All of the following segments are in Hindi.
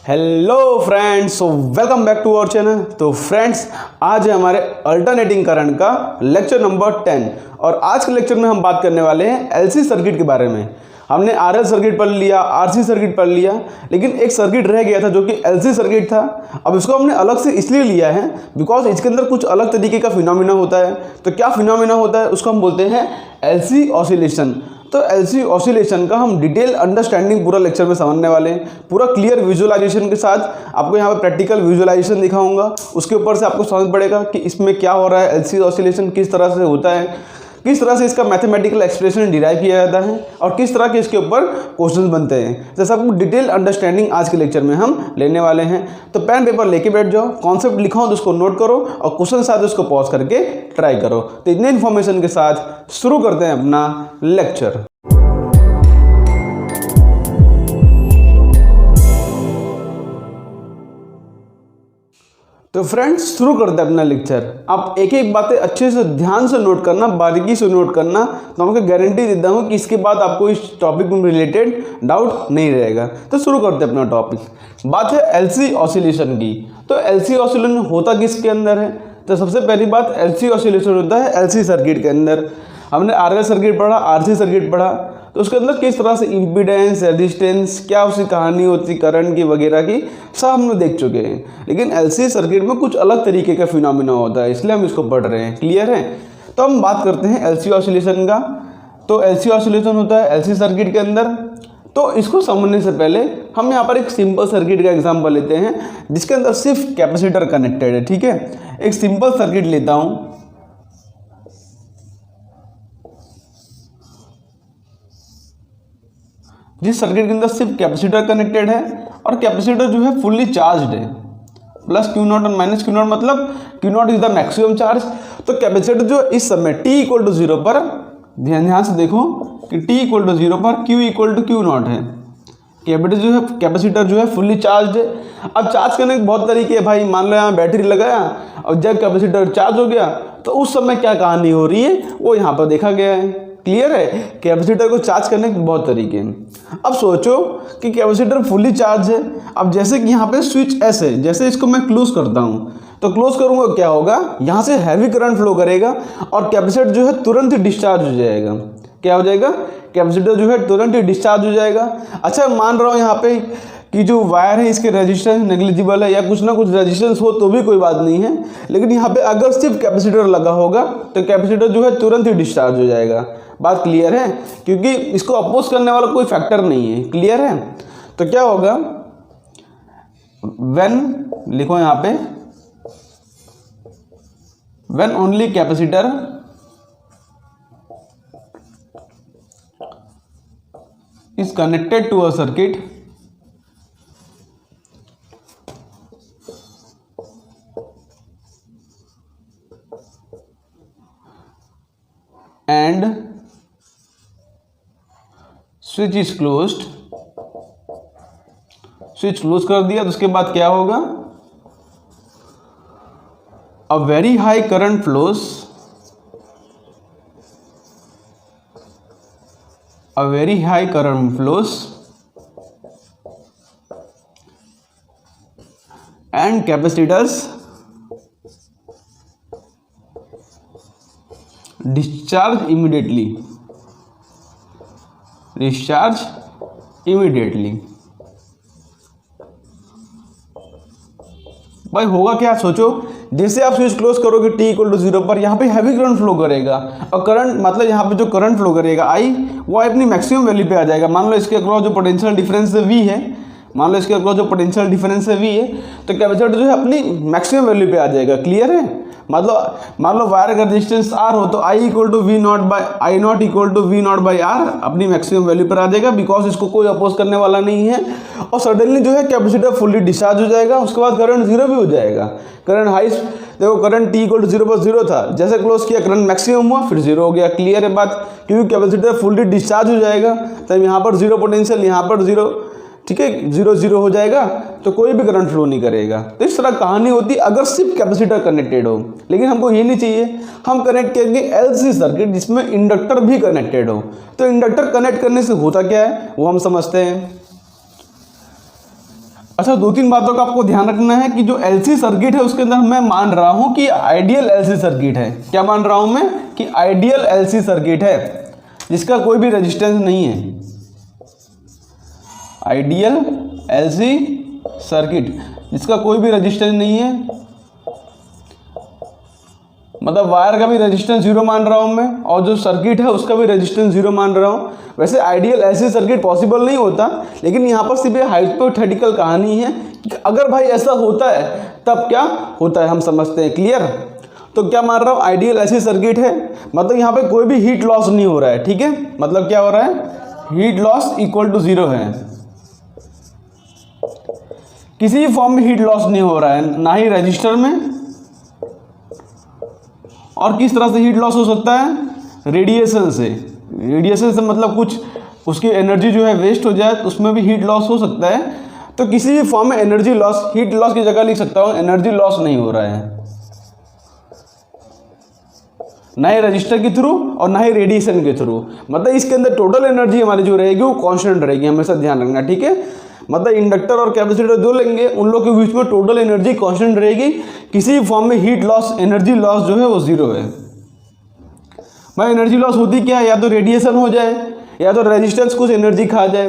Hello friends, welcome back to our channel. तो फ्रेंड्स, आज है हमारे अल्टरनेटिंग करंट का लेक्चर नंबर 10 और आज के लेक्चर में हम बात करने वाले हैं एलसी सर्किट के बारे में। हमने आरएल सर्किट पढ़ लिया, आरसी सर्किट पढ़ लिया, लेकिन एक सर्किट रह गया था जो कि एलसी सर्किट था। अब इसको हमने अलग से इसलिए लिया है बिकॉज इसके अंदर कुछ अलग तरीके का फिनोमिना होता है। तो क्या फिनोमिना होता है उसको हम बोलते हैं एलसी ऑसिलेशन। तो एलसी ऑसिलेशन का हम डिटेल अंडरस्टैंडिंग पूरा लेक्चर में समझने वाले हैं, पूरा क्लियर विजुअलाइजेशन के साथ। आपको यहाँ पे प्रैक्टिकल विजुअलाइजेशन दिखाऊंगा, उसके ऊपर से आपको समझ पड़ेगा कि इसमें क्या हो रहा है, एलसी ऑसिलेशन किस तरह से होता है, किस तरह से इसका मैथमेटिकल एक्सप्रेशन डिराइव किया जाता है और किस तरह के इसके ऊपर क्वेश्चंस बनते हैं। तो सब डिटेल अंडरस्टैंडिंग आज के लेक्चर में हम लेने वाले हैं। तो पेन पेपर लेके बैठ जाओ, कॉन्सेप्ट लिखा हो तो उसको नोट करो और क्वेश्चन साथ उसको पॉज करके ट्राई करो। तो इतने इन्फॉर्मेशन के साथ शुरू करते हैं अपना लेक्चर। तो फ्रेंड्स, शुरू करते हैं अपना लेक्चर। आप एक एक बातें अच्छे से ध्यान से नोट करना, बारीकी से नोट करना, तो मैं आपको गारंटी देता हूँ कि इसके बाद आपको इस टॉपिक में रिलेटेड डाउट नहीं रहेगा। तो शुरू करते हैं अपना टॉपिक। बात है एलसी ऑसिलेशन की। तो एलसी ऑसिलेशन होता किसके अंदर है? तो सबसे पहली बात, एलसी ऑसिलेशन होता है एलसी सर्किट के अंदर। हमने आरएल सर्किट पढ़ा, आरसी सर्किट पढ़ा, तो उसके अंदर किस तरह से इम्पीडेंस, रेजिस्टेंस, क्या उसकी कहानी होती, करंट की वगैरह की, सब हमने देख चुके हैं। लेकिन एलसी सर्किट में कुछ अलग तरीके का फिनोमिना होता है, इसलिए हम इसको पढ़ रहे हैं। क्लियर है? तो हम बात करते हैं एलसी ऑसिलेशन का। तो एलसी ऑसिलेशन होता है एलसी सर्किट के अंदर। तो इसको समझने से पहले हम यहाँ पर एक सिंपल सर्किट का एग्जाम्पल लेते हैं जिसके अंदर सिर्फ कैपेसिटर कनेक्टेड है। ठीक है, एक सिंपल सर्किट लेता हूँ। जिस सर्किट के अंदर सिर्फ कैपेसिटर कनेक्टेड है और कैपेसिटर जो है फुल्ली चार्ज्ड है, प्लस क्यू नॉट और माइनस क्यू नॉट, मतलब Q not is the maximum charge. तो कैपेसिटर जो इस समय t इक्वल टू 0 पर, ध्यान से देखो कि t इक्वल टू 0 पर q equal to Q not है। कैपेसिटर जो है फुल्ली चार्ज है। अब चार्ज करने के बहुत तरीके हैं भाई। मान लो यहाँ बैटरी लगाया और जब कैपेसिटर चार्ज हो गया तो उस समय क्या कहानी हो रही है वो यहाँ पर देखा गया है। क्लियर है? कैपेसिटर को चार्ज करने के बहुत तरीके हैं। अब सोचो कि कैपेसिटर फुली चार्ज है। अब जैसे कि यहाँ पे स्विच एस है, जैसे इसको मैं क्लोज करता हूँ तो क्लोज करूँगा क्या होगा, यहाँ से हैवी करंट फ्लो करेगा और कैपेसिटर जो है तुरंत ही डिस्चार्ज हो जाएगा। क्या हो जाएगा? कैपेसिटर जो है तुरंत ही डिस्चार्ज हो जाएगा। अच्छा, मान रहा हूँ यहाँ पे कि जो वायर है इसके रेजिस्टेंस नेग्लिजिबल है या कुछ ना कुछ रेजिस्टेंस हो तो भी कोई बात नहीं है, लेकिन यहाँ पे अगर सिर्फ कैपेसिटर लगा होगा तो कैपेसिटर जो है तुरंत ही डिस्चार्ज हो जाएगा। बात क्लियर है? क्योंकि इसको अपोज करने वाला कोई फैक्टर नहीं है। क्लियर है? तो क्या होगा, व्हेन, लिखो यहाँ पे, when only capacitor is connected to a circuit and switch is closed, switch close कर दिया तो उसके बाद क्या होगा, a very high current flows, a very high current flows and capacitors discharge immediately, discharge immediately। भाई होगा क्या, सोचो, जैसे आप स्विच क्लोज करोगे t इक्वल टू 0 पर, यहाँ पे हैवी करंट फ्लो करेगा और करंट, मतलब यहाँ पे जो करंट फ्लो करेगा I, वो अपनी मैक्सिमम वैल्यू पे आ जाएगा। मान लो इसके अक्रॉस जो पोटेंशियल डिफरेंस है V है, मान लो इसके अक्रॉस जो पोटेंशियल डिफरेंस है V है, तो कैपेसिटर जो है अपनी मैक्सिमम वैल्यू पे आ जाएगा। क्लियर है? मतलब मान लो वायर का रेजिस्टेंस R हो तो I equal to V not by I not equal to V not by R अपनी मैक्सिमम वैल्यू पर आ जाएगा, बिकॉज इसको कोई अपोज करने वाला नहीं है। और सडनली जो है कैपेसिटर फुल्ली डिस्चार्ज हो जाएगा, उसके बाद करंट 0 भी हो जाएगा। करंट हाई, देखो करंट t इक्वल टू 0 पर 0 था, जैसे क्लोज किया करंट मैक्सिमम हुआ फिर 0 हो गया। क्लियर है बात? क्योंकि कैपेसिटर फुल्ली डिस्चार्ज हो जाएगा, तब यहाँ पर 0 पोटेंशियल, यहाँ पर 0, ठीक है, 0 0 हो जाएगा तो कोई भी करंट फ्लो नहीं करेगा। तो इस तरह कहानी होती अगर सिर्फ कैपेसिटर कनेक्टेड हो। लेकिन हमको ये नहीं चाहिए, हम कनेक्ट करेंगे एलसी सर्किट जिसमें इंडक्टर भी कनेक्टेड हो। तो इंडक्टर कनेक्ट करने से होता क्या है वो हम समझते हैं। अच्छा, दो तीन बातों का आपको ध्यान रखना है कि जो एलसी सर्किट है उसके अंदर मैं मान रहा हूं कि आइडियल एलसी सर्किट है। क्या मान रहा हूं मैं? कि आइडियल एलसी सर्किट है जिसका कोई भी रेजिस्टेंस नहीं है। आइडियल एलसी सर्किट जिसका कोई भी रेजिस्टेंस नहीं है, मतलब वायर का भी रेजिस्टेंस जीरो मान रहा हूं मैं, और जो सर्किट है उसका भी रेजिस्टेंस जीरो मान रहा हूं। वैसे आइडियल एलसी सर्किट पॉसिबल नहीं होता, लेकिन यहाँ पर सिर्फ हाइपोथेटिकल कहानी है कि अगर भाई ऐसा होता है तब क्या होता है हम समझते हैं। क्लियर? तो क्या मान रहा हूँ? आइडियल एलसी सर्किट है, मतलब यहाँ पे कोई भी हीट लॉस नहीं हो रहा है। ठीक है, मतलब क्या हो रहा है? Heat loss equal to zero है, किसी भी फॉर्म में हीट लॉस नहीं हो रहा है, ना ही रजिस्टर में। और किस तरह से हीट लॉस हो सकता है? रेडिएशन से। रेडिएशन से मतलब कुछ उसकी एनर्जी जो है वेस्ट हो जाए तो उसमें भी हीट लॉस हो सकता है। तो किसी भी फॉर्म में एनर्जी लॉस, हीट लॉस की जगह लिख सकता हूँ एनर्जी लॉस नहीं हो रहा है, ना ही रजिस्टर के थ्रू और ना ही रेडिएशन के थ्रू। मतलब इसके अंदर टोटल एनर्जी हमारी जो रहेगी वो कांस्टेंट रहेगी, हमेशा ध्यान रखना। ठीक है, मतलब इंडक्टर और कैपेसिटर दो लेंगे, उन लोग के बीच में टोटल एनर्जी कांस्टेंट रहेगी। किसी भी फॉर्म में हीट लॉस, एनर्जी लॉस जो है वो जीरो है। भाई एनर्जी लॉस होती क्या है? या तो रेडिएशन हो जाए या तो रेजिस्टेंस कुछ एनर्जी खा जाए।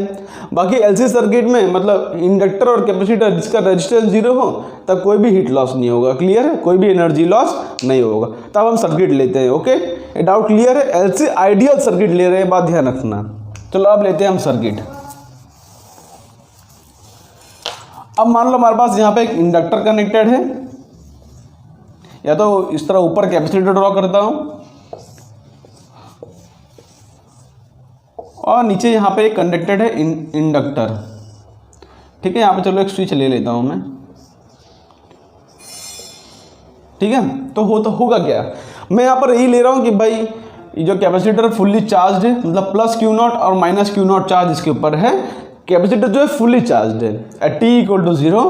बाकी एलसी सर्किट में मतलब इंडक्टर और कैपेसिटर जिसका रेजिस्टेंस जीरो हो तब कोई भी हीट लॉस नहीं होगा। क्लियर है? कोई भी एनर्जी लॉस नहीं होगा। तब हम सर्किट लेते हैं। ओके, ये डाउट क्लियर है? एलसी आइडियल सर्किट ले रहे हैं, बात ध्यान रखना। चलो अब लेते हैं हम सर्किट। अब मान लो हमारे पास यहाँ पे एक इंडक्टर कनेक्टेड है, या तो इस तरह ऊपर कैपेसिटर ड्रॉ करता हूँ और नीचे यहाँ पे एक कनेक्टेड है इंडक्टर। ठीक है, यहाँ पे चलो एक स्विच ले लेता हूँ मैं। ठीक है, तो होगा क्या? मैं यहाँ पर यही ले रहा हूँ कि भाई ये जो कैपेसिटर फुल्ली चार्ज है, मतलब प्लस क्यू नॉट और माइनस क्यू नॉट चार्ज इसके ऊपर है। कैपेसिटर जो है फुल्ली चार्ज है at T equal to zero,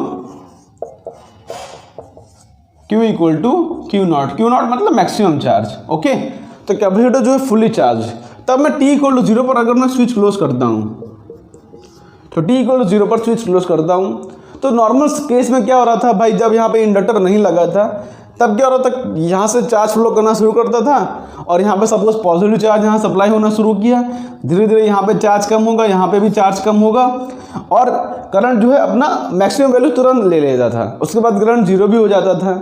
Q equal to Q not. Q not मतलब मैक्सिमम चार्ज। ओके, तो कैपेसिटर जो है फुल्ली चार्ज। तब मैं टी इक्वल टू जीरो पर अगर मैं स्विच क्लोज करता हूँ, तो टी इक्वल टू जीरो पर स्विच क्लोज करता हूँ, तो नॉर्मल केस में क्या हो रहा था भाई, जब यहाँ पे इंडक्टर नहीं लगा था तब क्या हो रहा था, यहाँ से चार्ज फ्लो करना शुरू करता था और यहाँ पे सपोज पॉजिटिव चार्ज यहाँ सप्लाई होना शुरू किया। धीरे धीरे यहाँ पे चार्ज कम होगा, यहाँ पे भी चार्ज कम होगा और करंट जो है अपना मैक्सिमम वैल्यू तुरंत ले लेता था। उसके बाद करंट जीरो भी हो जाता था।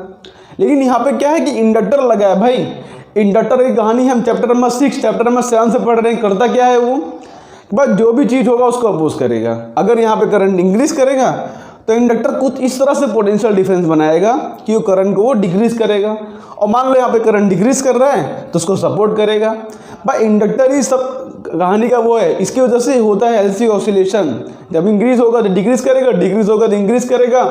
लेकिन यहाँ पे क्या है कि इंडक्टर लगा है भाई। इंडक्टर की कहानी हम चैप्टर नंबर 6, चैप्टर नंबर 7 से पढ़ रहे हैं। करता क्या है वो, बस जो भी चीज़ होगा उसको अपोज करेगा। अगर यहाँ पे करंट इंक्रीज करेगा तो इंडक्टर कुछ इस तरह से पोटेंशियल डिफरेंस बनाएगा कि वो करंट को वो डिक्रीज करेगा। और मान लो यहाँ पे करंट डिक्रीज कर रहा है तो उसको सपोर्ट करेगा। भाई इंडक्टर ही सब कहानी का वो है। इसकी वजह से होता है एलसी ऑसिलेशन। जब इंक्रीज होगा तो डिक्रीज करेगा, डिक्रीज होगा तो इंक्रीज करेगा।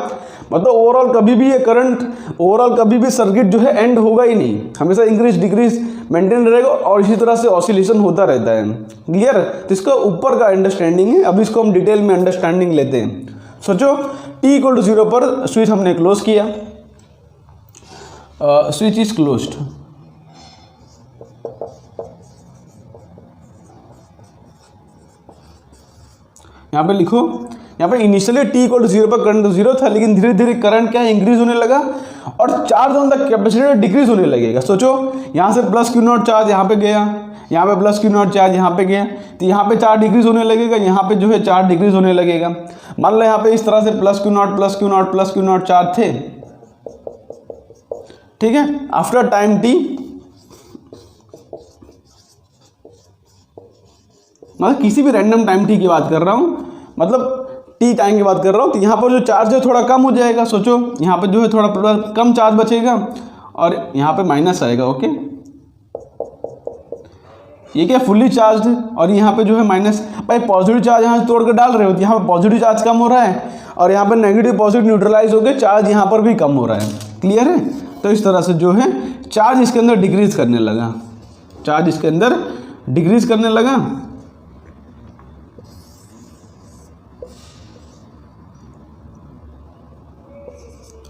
मतलब ओवरऑल कभी भी ये करंट, ओवरऑल कभी भी सर्किट जो है एंड होगा ही नहीं, हमेशा इंक्रीज डिक्रीज मेंटेन रहेगा और इसी तरह से ऑसिलेशन होता रहता है। क्लियर? तो इसका ऊपर का अंडरस्टैंडिंग है। अब इसको हम डिटेल में अंडरस्टैंडिंग लेते हैं। सोचो टी इक्वल टू जीरो पर स्विच हमने क्लोज किया, स्विच इज क्लोज्ड। यहाँ पे लिखो, यहाँ पे initially T equal to zero पर करंट जीरो था, लेकिन धीरे धीरे करंट क्या इंक्रीज होने लगा और charge on the capacitor decrease होने लगेगा। सोचो यहाँ से प्लस क्यू नॉट चार्ज यहाँ पे गया, यहाँ पे प्लस क्यू नॉट चार्ज यहाँ पे गया, तो यहाँ पे चार्ज डिक्रीज होने लगेगा, यहाँ पे जो है चार्ज डिक्रीज होने लगेगा। मान लो यहाँ पे इस तरह से plus Q not plus Q not plus Q not charge थे। ठीक है, आफ्टर टाइम टी, मतलब किसी भी रैंडम टाइम टी की बात कर रहा हूँ, मतलब टी टाइम की बात कर रहा हूँ, तो यहाँ पर जो चार्ज है थोड़ा कम हो जाएगा। सोचो यहाँ पे जो है थोड़ा कम चार्ज बचेगा और यहाँ पे माइनस आएगा। ओके, ये क्या फुल्ली चार्ज है और यहाँ पे जो है माइनस। भाई पॉजिटिव चार्ज यहाँ से तोड़ कर डाल रहे हो तो यहाँ पे पॉजिटिव चार्ज कम हो रहा है और यहाँ पे नेगेटिव पॉजिटिव न्यूट्रलाइज हो गए, चार्ज यहाँ पर भी कम हो रहा है। क्लियर है? तो इस तरह से जो है चार्ज इसके अंदर डिक्रीज करने लगा, चार्ज इसके अंदर डिक्रीज करने लगा।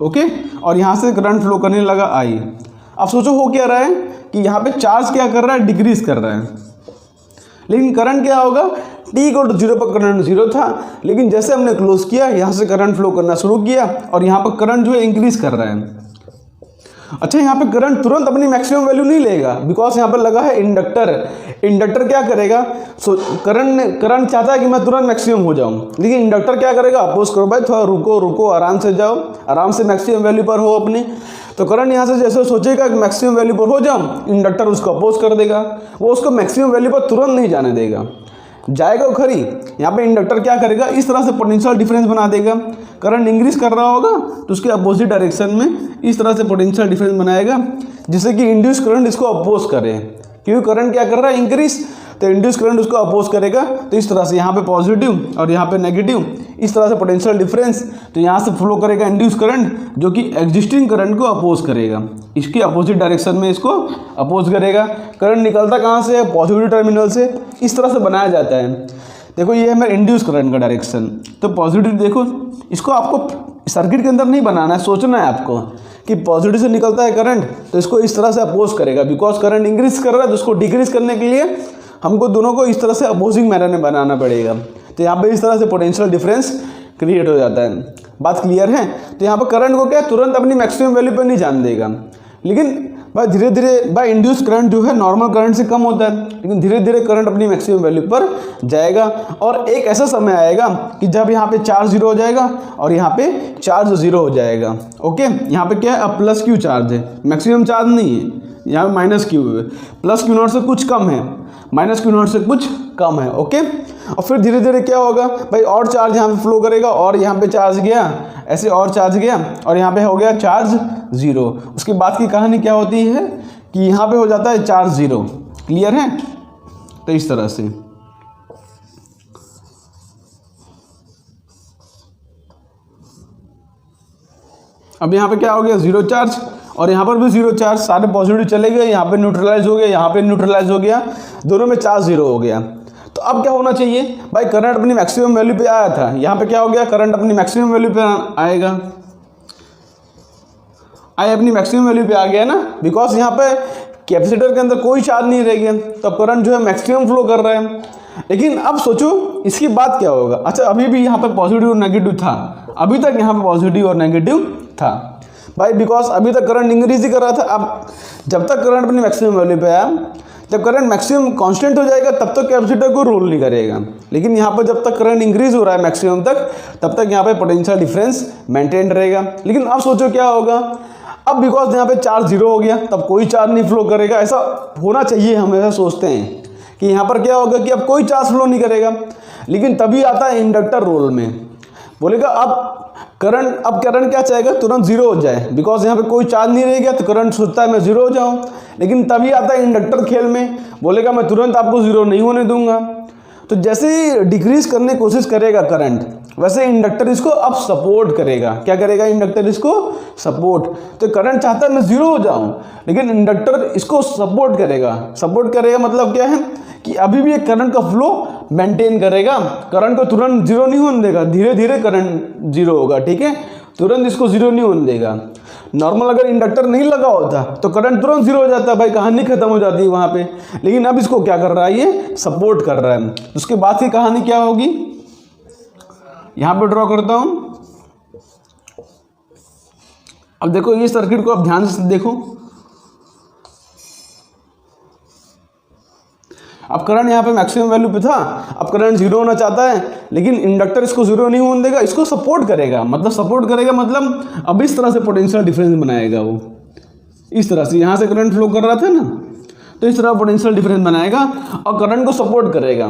ओके, और यहाँ से करंट फ्लो करने लगा आई। अब सोचो हो क्या रहा है कि यहाँ पे चार्ज क्या कर रहा है, डिक्रीज कर रहा है, लेकिन करंट क्या होगा, टी इक्वल टू 0 पर करंट 0 था, लेकिन जैसे हमने क्लोज किया यहाँ से करंट फ्लो करना शुरू किया और यहाँ पर करंट जो है इंक्रीज कर रहा है। अच्छा, यहाँ पे करंट तुरंत अपनी मैक्सिमम वैल्यू नहीं लेगा, बिकॉज यहाँ पर लगा है इंडक्टर। इंडक्टर क्या करेगा, करंट चाहता है कि मैं तुरंत मैक्सिमम हो जाऊँ, लेकिन इंडक्टर क्या करेगा, अपोज करो भाई, थोड़ा रुको, आराम से जाओ, आराम से मैक्सिमम वैल्यू पर हो अपनी। तो करंट यहाँ से जैसे सोचेगा कि मैक्सिमम वैल्यू पर हो जाऊँ, इंडक्टर उसको अपोज कर देगा, वो उसको मैक्सिमम वैल्यू पर तुरंत नहीं जाने देगा, जाएगा वो खरी। यहाँ पे इंडक्टर क्या करेगा, इस तरह से पोटेंशियल डिफरेंस बना देगा। करंट इंक्रीज कर रहा होगा तो उसके अपोजिट डायरेक्शन में इस तरह से पोटेंशियल डिफरेंस बनाएगा, जिससे कि इंड्यूस करंट इसको अपोज करे, क्योंकि करंट क्या कर रहा है, इंक्रीज, तो इंड्यूस करंट उसको अपोज करेगा। तो इस तरह से यहाँ पे पॉजिटिव और यहाँ पे नेगेटिव, इस तरह से पोटेंशियल डिफरेंस, तो यहाँ से फ्लो करेगा इंड्यूस करंट, जो कि एग्जिस्टिंग करंट को अपोज करेगा, इसके अपोजिट डायरेक्शन में इसको अपोज करेगा। करंट निकलता कहाँ से है, पॉजिटिव टर्मिनल से, इस तरह से बनाया जाता है। देखो ये है मेरा इंड्यूस करंट का डायरेक्शन, तो पॉजिटिव, देखो इसको आपको सर्किट के अंदर नहीं बनाना है, सोचना है आपको कि पॉजिटिव से निकलता है करंट, तो इसको इस तरह से अपोज करेगा, बिकॉज करंट इंक्रीज कर रहा है, तो उसको डिक्रीज करने के लिए हमको दोनों को इस तरह से अपोजिंग मैनर में बनाना पड़ेगा। तो यहाँ पे इस तरह से पोटेंशियल डिफरेंस क्रिएट हो जाता है। बात क्लियर है? तो यहाँ पर करंट को क्या तुरंत अपनी मैक्सिमम वैल्यू पर नहीं जान देगा, लेकिन भाई धीरे धीरे भाई इंड्यूस करंट जो है नॉर्मल करंट से कम होता है, लेकिन धीरे धीरे करंट अपनी मैक्सिमम वैल्यू पर जाएगा। और एक ऐसा समय आएगा कि जब यहाँ पे चार्ज 0 हो जाएगा और यहाँ पे चार्ज 0 हो जाएगा। ओके, यहाँ पे क्या है, अब प्लस क्यू चार्ज है, मैक्सिमम चार्ज नहीं है, यहाँ पे माइनस क्यू है, प्लस क्यू नॉट से कुछ कम है, माइनस क्यू नॉट से कुछ कम है। ओके, और फिर धीरे धीरे क्या होगा भाई, और चार्ज यहाँ पे फ्लो करेगा, और यहाँ पे चार्ज गया, ऐसे और चार्ज गया, और यहाँ पे हो गया चार्ज 0। उसके बाद की कहानी क्या होती है कि यहाँ पे हो जाता है चार्ज 0। क्लियर है? तो इस तरह से अब यहाँ पे क्या हो गया, 0 चार्ज, और यहाँ पर भी 0 चार्ज, सारे पॉजिटिव चले गए, यहाँ पे न्यूट्रलाइज हो गया, यहाँ पे न्यूट्रलाइज हो गया, दोनों में चार्ज 0 हो गया। तो अब क्या होना चाहिए भाई, करंट अपनी मैक्सिमम वैल्यू पे आया था, यहाँ पे क्या हो गया, करंट अपनी मैक्सिमम वैल्यू पे आएगा, अपनी मैक्सिमम वैल्यू पे आ गया ना, बिकॉज यहाँ पे कैपेसिटर के अंदर कोई चार्ज नहीं रह गया, तो अब करंट जो है मैक्सिमम फ्लो कर रहा है। लेकिन अब सोचो इसकी बात क्या होगा। अच्छा, अभी भी यहाँ पे पॉजिटिव और नेगेटिव था, अभी तक यहाँ पे पॉजिटिव और नेगेटिव था भाई, बिकॉज अभी तक करंट इंक्रीज ही कर रहा था। अब जब तक करंट अपनी मैक्सिमम वैल्यू पे आया, जब करंट मैक्सिमम कांस्टेंट हो जाएगा तब तक कैपेसिटर को रोल नहीं करेगा, लेकिन यहाँ पर जब तक करंट इंक्रीज हो रहा है मैक्सिमम तक, तब तक यहाँ पे पोटेंशियल डिफरेंस मेंटेन रहेगा। लेकिन अब सोचो क्या होगा, अब बिकॉज यहाँ पे चार्ज 0 हो गया, तब कोई चार्ज नहीं फ्लो करेगा। ऐसा होना चाहिए, हम ऐसा सोचते हैं कि यहाँ पर क्या होगा कि अब कोई चार्ज फ्लो नहीं करेगा, लेकिन तभी आता है इंडक्टर रोल में, बोलेगा अब करंट क्या चाहेगा, तुरंत 0 हो जाए, बिकॉज यहाँ पे कोई चार्ज नहीं रह गया, तो करंट सोचता है मैं 0 हो जाऊँ। लेकिन तभी आता है इंडक्टर खेल में, बोलेगा मैं तुरंत आपको 0 नहीं होने दूंगा। तो जैसे ही डिक्रीज करने की कोशिश करेगा करंट, वैसे इंडक्टर इसको अब सपोर्ट करेगा। क्या करेगा इंडक्टर, इसको सपोर्ट। तो करंट चाहता है मैं 0 हो जाऊं, लेकिन इंडक्टर इसको सपोर्ट करेगा। सपोर्ट करेगा मतलब क्या है कि अभी भी एक करंट का फ्लो मेंटेन करेगा, करंट को तुरंत 0 नहीं होने देगा, धीरे धीरे करंट 0 होगा। ठीक है, तुरंत इसको 0 नहीं होने देगा। नॉर्मल अगर इंडक्टर नहीं लगा होता तो करंट तुरंत 0 हो जाता, भाई कहानी खत्म हो जाती है वहाँ पे। लेकिन अब इसको क्या कर रहा है, ये सपोर्ट कर रहा है। उसके बाद की कहानी क्या होगी, यहाँ पे ड्रॉ करता हूँ। अब देखो ये सर्किट को अब ध्यान से देखो। अब करंट यहाँ पे मैक्सिमम वैल्यू पे था, अब करंट 0 होना चाहता है, लेकिन इंडक्टर इसको 0 नहीं होने देगा, इसको सपोर्ट करेगा। मतलब सपोर्ट करेगा मतलब अब इस तरह से पोटेंशियल डिफरेंस बनाएगा वो, इस तरह से। यहाँ से करंट फ्लो कर रहा था ना, तो इस तरह पोटेंशियल डिफरेंस बनाएगा और करंट को सपोर्ट करेगा।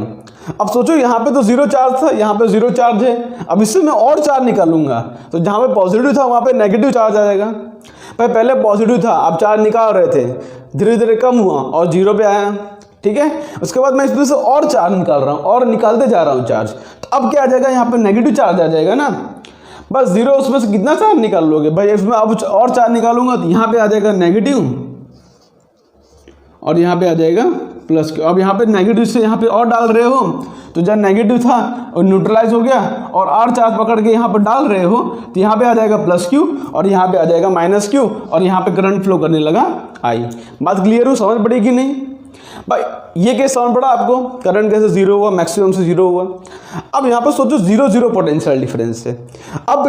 अब सोचो यहाँ पे तो 0 चार्ज था, यहाँ पे 0 चार्ज है, अब इससे मैं और चार्ज निकालूंगा, तो जहाँ पे पॉजिटिव था वहाँ पे नेगेटिव चार्ज आ जाएगा। भाई पहले पॉजिटिव था, अब चार्ज निकाल रहे थे, धीरे धीरे कम हुआ और 0 पे आया। ठीक है, उसके बाद मैं इसमें से और चार्ज निकाल रहा हूँ और निकालते जा रहा हूँ चार्ज, तो अब क्या आ जाएगा, यहाँ पे नेगेटिव चार्ज आ जाएगा ना। बस 0, उसमें से कितना चार्ज निकाल लोगे भाई, इसमें अब और चार्ज निकालूंगा तो यहाँ पे आ जाएगा नेगेटिव और यहाँ पे आ जाएगा प्लस। अब यहाँ पे नेगेटिव से यहाँ पे और डाल रहे हो, तो जब नेगेटिव था और न्यूट्रलाइज हो गया और आर चार्ज पकड़ के यहाँ पर डाल रहे हो, तो यहाँ पे आ जाएगा प्लस क्यू और यहाँ पे आ जाएगा माइनस क्यू और यहाँ पे करंट फ्लो करने लगा आई। बात क्लियर हो, समझ पड़ी कि नहीं भाई ये केस समझ पड़ा आपको, करंट कैसे जीरो हुआ, मैक्सिमम से जीरो हुआ। अब यहाँ पे सोचो जीरो जीरो पोटेंशियल डिफरेंस है। अब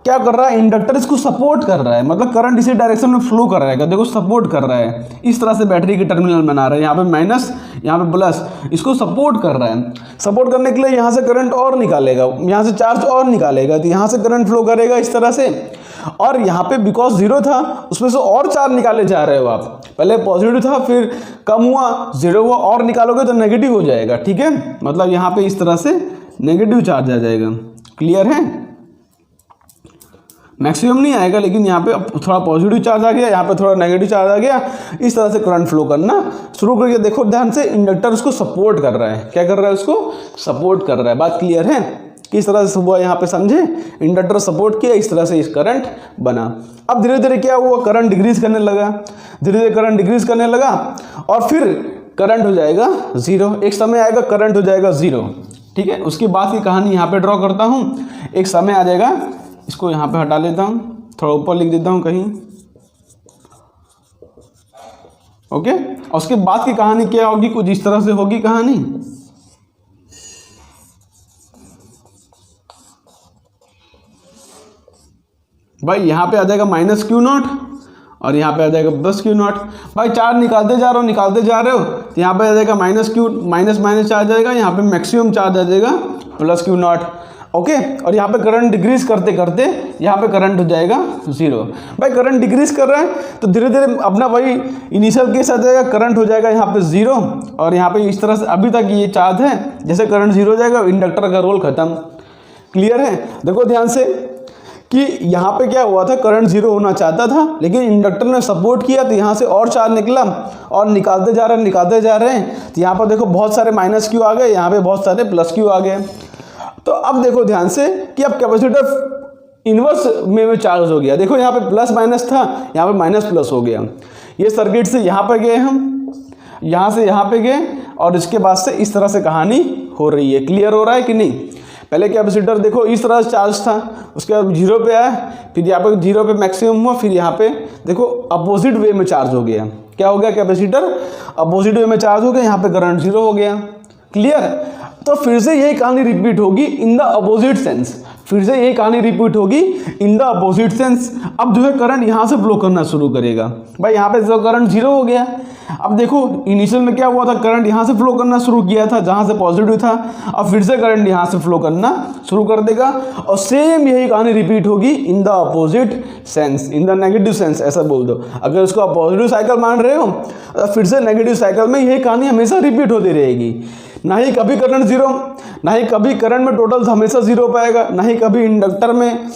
क्या कर रहा है, इंडक्टर इसको सपोर्ट कर रहा है, मतलब करंट इसी डायरेक्शन में फ्लो कर रहा है, देखो सपोर्ट कर रहा है, इस तरह से बैटरी की टर्मिनल बना रहा है, यहाँ पे माइनस यहाँ पे प्लस, इसको सपोर्ट कर रहा है। सपोर्ट करने के लिए यहाँ से करंट और निकालेगा, यहाँ से चार्ज और निकालेगा, तो यहाँ से करंट फ्लो करेगा इस तरह से, और यहाँ पे बिकॉज जीरो था उसमें से और चार्ज निकाले जा रहे हो आप, पहले पॉजिटिव था फिर कम हुआ, जीरो हुआ, और निकालोगे तो नेगेटिव हो जाएगा, ठीक है, मतलब यहाँ पे इस तरह से नेगेटिव चार्ज आ जाएगा। क्लियर है, मैक्सिमम नहीं आएगा, लेकिन यहाँ पे थोड़ा पॉजिटिव चार्ज आ गया, यहाँ पे थोड़ा नेगेटिव चार्ज आ गया, इस तरह से करंट फ्लो करना शुरू करके देखो ध्यान से, इंडक्टर उसको सपोर्ट कर रहा है, क्या कर रहा है, उसको सपोर्ट कर रहा है। बात क्लियर है, किस तरह से हुआ यहाँ पे समझे, इंडक्टर सपोर्ट किया, इस तरह से इस करंट बना। अब धीरे धीरे क्या हुआ, करंट डिक्रीज करने लगा, धीरे धीरे करंट डिक्रीज करने लगा, और फिर करंट हो जाएगा जीरो, एक समय आएगा करंट हो जाएगा जीरो, ठीक है। उसके बाद की कहानी यहाँ पे ड्रॉ करता हूँ, एक समय आ जाएगा, इसको यहाँ पे हटा लेता हूँ, थोड़ा ऊपर लिख देता हूँ कहीं, ओके। और उसके बाद की कहानी क्या होगी, कुछ इस तरह से होगी कहानी। भाई यहाँ पे आ जाएगा माइनस क्यू नॉट, और यहाँ पे आ जाएगा प्लस क्यू नॉट। भाई चार्ज निकालते जा रहे हो तो यहाँ पे आ जाएगा minus Q, minus minus charge आएगा, यहाँ पे मैक्सिमम चार्ज आ जाएगा प्लस क्यू नॉट, ओके। और यहाँ पे करंट डिक्रीज करते करते यहाँ पे करंट हो जाएगा जीरो। भाई करंट डिक्रीज कर रहा है तो धीरे धीरे अपना वही इनिशियल केस आ जाएगा, करंट हो जाएगा यहाँ पे जीरो, और यहाँ पे इस तरह से अभी तक ये चार्ज है, जैसे करंट जीरो हो जाएगा इंडक्टर का रोल खत्म। क्लियर है, देखो ध्यान से कि यहाँ पे क्या हुआ था, करंट जीरो होना चाहता था, लेकिन इंडक्टर ने सपोर्ट किया तो यहाँ से और चार्ज निकला, और निकालते जा रहे हैं, तो यहाँ पर देखो बहुत सारे माइनस क्यू आ गए, यहाँ पे बहुत सारे प्लस क्यू आ गए। तो अब देखो ध्यान से कि अब कैपेसिटर इन्वर्स में चार्ज हो गया, देखो यहाँ पे प्लस माइनस था, यहाँ पे माइनस प्लस हो गया। ये सर्किट से यहाँ पे गए हम, यहाँ से यहाँ पे गए, और इसके बाद से इस तरह से कहानी हो रही है। क्लियर हो रहा है कि नहीं। पहले कैपेसिटर देखो इस तरह से चार्ज था, उसके बाद जीरो पे आया, फिर यहाँ पे जीरो पे मैक्सिमम हुआ, फिर यहाँ पे देखो अपोजिट वे में चार्ज हो गया। क्या हो गया, कैपेसिटर अपोजिट वे में चार्ज हो गया, यहाँ पे करंट जीरो हो गया। क्लियर, तो फिर से यही कहानी रिपीट होगी इन द अपोजिट सेंस, फिर से यही कहानी रिपीट होगी इन द अपोजिट सेंस। अब जो है करंट यहाँ से फ्लो करना शुरू करेगा। भाई यहाँ पे जो करंट जीरो हो गया, अब देखो इनिशियल में क्या हुआ था, करंट यहाँ से फ्लो करना शुरू किया था जहाँ से पॉजिटिव था, अब फिर से करंट यहाँ से फ्लो करना शुरू कर देगा, और सेम यही कहानी रिपीट होगी in the opposite sense, in the negative sense ऐसा बोल दो। अगर इसको आप पॉजिटिव साइकिल मान रहे हो, फिर से नेगेटिव साइकिल में यही कहानी हमेशा रिपीट होती रहेगी। ना ही कभी करंट जीरो, ना ही कभी करंट में टोटल हमेशा जीरो पाएगा, ना ही कभी इंडक्टर में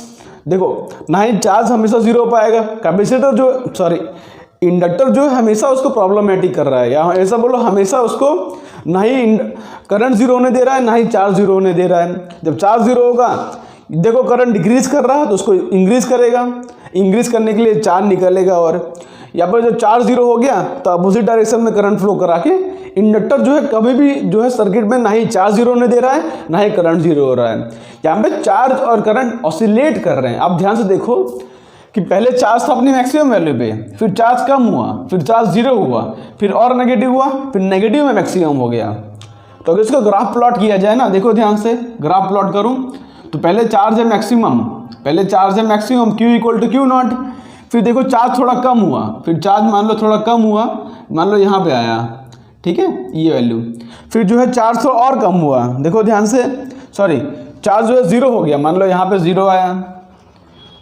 देखो, ना ही चार्ज हमेशा जीरो पाएगा। कैपेसिटर जो सॉरी इंडक्टर जो है हमेशा उसको प्रॉब्लमेटिक कर रहा है, या ऐसा बोलो हमेशा उसको ना ही करंट जीरो होने दे रहा है, ना ही चार्ज जीरो होने दे रहा है। जब चार्ज जीरो होगा, देखो करंट डिक्रीज कर रहा है तो उसको इंक्रीज करेगा, इंक्रीज करने के लिए चार्ज निकलेगा, और यहाँ पर जब चार्ज जीरो हो गया तो अपोजिट डायरेक्शन में करंट फ्लो करा के इंडक्टर जो है कभी भी जो है सर्किट में ना ही चार्ज जीरो होने दे रहा है, ना ही करंट जीरो हो रहा है। यहाँ पे चार्ज और करंट ऑसिलेट कर रहे हैं। आप ध्यान से देखो कि पहले चार्ज था अपनी मैक्सिमम वैल्यू पे, फिर चार्ज कम हुआ, फिर चार्ज जीरो हुआ, फिर और नेगेटिव हुआ, फिर नेगेटिव में मैक्सिमम हो गया। तो अगर इसको ग्राफ प्लॉट किया जाए ना, देखो ध्यान से ग्राफ प्लॉट करूँ तो पहले चार्ज है मैक्सिमम, पहले चार्ज है maximum Q equal to Q not, फिर देखो चार्ज थोड़ा कम हुआ, फिर चार्ज मान लो थोड़ा कम हुआ, मान लो यहाँ पे आया, ठीक है ये वैल्यू, फिर जो है चार्ज थोड़ा और कम हुआ, देखो ध्यान से सॉरी चार्ज जो है जीरो हो गया, मान लो यहाँ पे जीरो आया,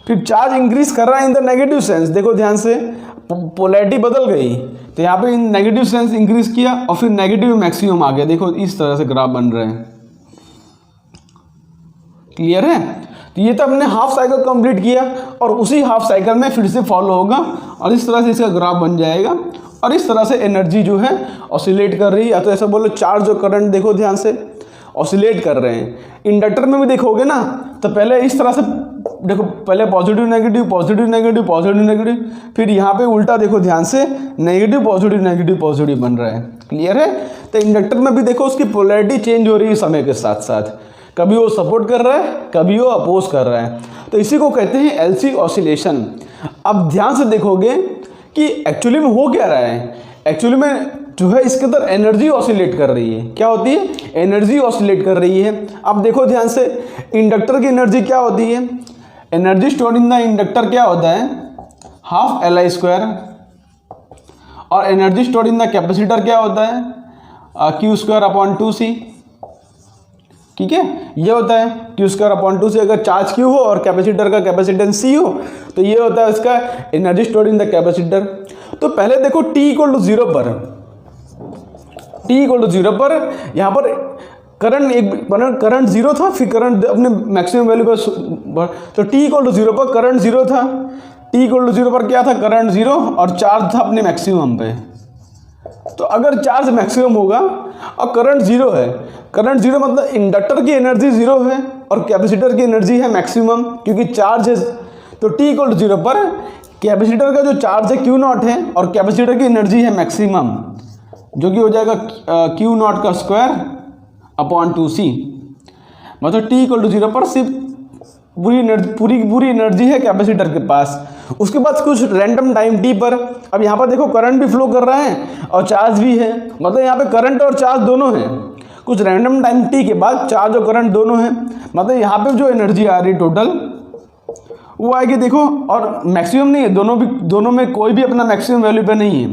फिर चार्ज इंक्रीज कर रहा है इन द नेगेटिव सेंस, देखो ध्यान से पोलैरिटी बदल गई, तो यहाँ पे इन नेगेटिव सेंस इंक्रीज किया और फिर नेगेटिव मैक्सिमम आ गया। देखो इस तरह से ग्राफ बन रहे हैं। क्लियर है, तो ये तो हमने हाफ साइकिल कंप्लीट किया, और उसी हाफ साइकिल में फिर से फॉलो होगा, और इस तरह से इसका ग्राफ बन जाएगा, और इस तरह से एनर्जी जो है ऑसिलेट कर रही है, या तो ऐसा बोलो चार्ज और करंट देखो ध्यान से ऑसिलेट कर रहे हैं। इंडक्टर में भी देखोगे ना, तो पहले इस तरह से देखो, पहले positive negative positive negative positive negative, फिर यहाँ पे उल्टा देखो ध्यान से नेगेटिव पॉजिटिव नेगेटिव पॉजिटिव बन रहा है। क्लियर है, तो इंडक्टर में भी देखो उसकी पोलैरिटी चेंज हो रही है समय के साथ साथ, कभी वो सपोर्ट कर रहा है, कभी वो अपोज कर रहा है, तो इसी को कहते हैं एलसी ऑसिलेशन। अब ध्यान से देखोगे कि एक्चुअली में हो क्या रहा है, एक्चुअली में जो है इसके अंदर एनर्जी ऑसिलेट कर रही है। क्या होती है? एनर्जी ऑसिलेट कर रही है। अब देखो ध्यान से, इंडक्टर की एनर्जी क्या होती है? Energy stored in the inductor क्या होता है? Half Li²। और energy stored in the capacitor क्या होता है? Q²/2C। ठीक है, ये होता है Q²/2C। अगर चार्ज Q हो और कैपेसिटर का कैपेसिटेंस C हो तो ये होता है इसका energy stored in the capacitor. तो पहले देखो t = 0 पर, t = 0 पर यहाँ पर करंट 0 था, फिर करंट अपने मैक्सिमम वैल्यू पर, तो t = 0 पर करंट 0 था। t = 0 पर क्या था? करंट 0 और चार्ज था अपने मैक्सिमम पे। तो अगर चार्ज मैक्सिमम होगा और करंट 0 है, करंट 0 मतलब इंडक्टर की एनर्जी 0 है और कैपेसिटर की एनर्जी है मैक्सिमम, क्योंकि चार्ज है। तो t = 0 पर कैपेसिटर का जो चार्ज है Q0 है और कैपेसिटर की एनर्जी है मैक्सिमम, जो कि हो जाएगा Q0²/2C। मतलब t = 0 पर सिर्फ पूरी एनर्जी है कैपेसिटर के पास। उसके बाद कुछ रैंडम टाइम t पर, अब यहाँ पर देखो करंट भी फ्लो कर रहा है और चार्ज भी है, मतलब यहाँ पे करंट और चार्ज दोनों हैं। कुछ रैंडम टाइम t के बाद चार्ज और करंट दोनों हैं, मतलब यहाँ पे जो एनर्जी आ रही टोटल वो आएगी देखो, और मैक्सिमम नहीं है, दोनों में कोई भी अपना मैक्सिमम वैल्यू पे नहीं है,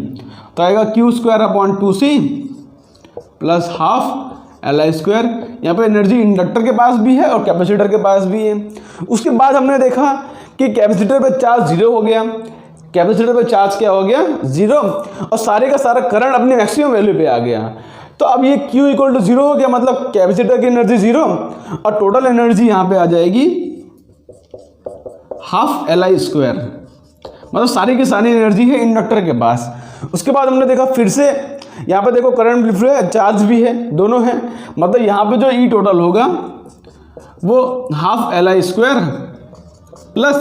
तो आएगा Q²/2C प्लस हाफ Li²। यहाँ पे एनर्जी इंडक्टर के पास भी है और कैपेसिटर के पास भी है। उसके बाद हमने देखा कि कैपेसिटर पे चार्ज 0 हो गया, कैपेसिटर पे चार्ज क्या हो गया? 0, और सारे का सारा करंट अपने मैक्सिमम वैल्यू पे आ गया। तो अब ये Q = 0 हो गया, मतलब कैपेसिटर की एनर्जी 0 और टोटल एनर्जी यहाँ पे आ जाएगी हाफ Li², मतलब सारी की सारी एनर्जी है इंडक्टर के पास। उसके बाद हमने देखा फिर से, यहाँ पे देखो करंट भी है, चार्ज भी है, दोनों है, मतलब यहाँ पे जो ई टोटल होगा वो हाफ Li² प्लस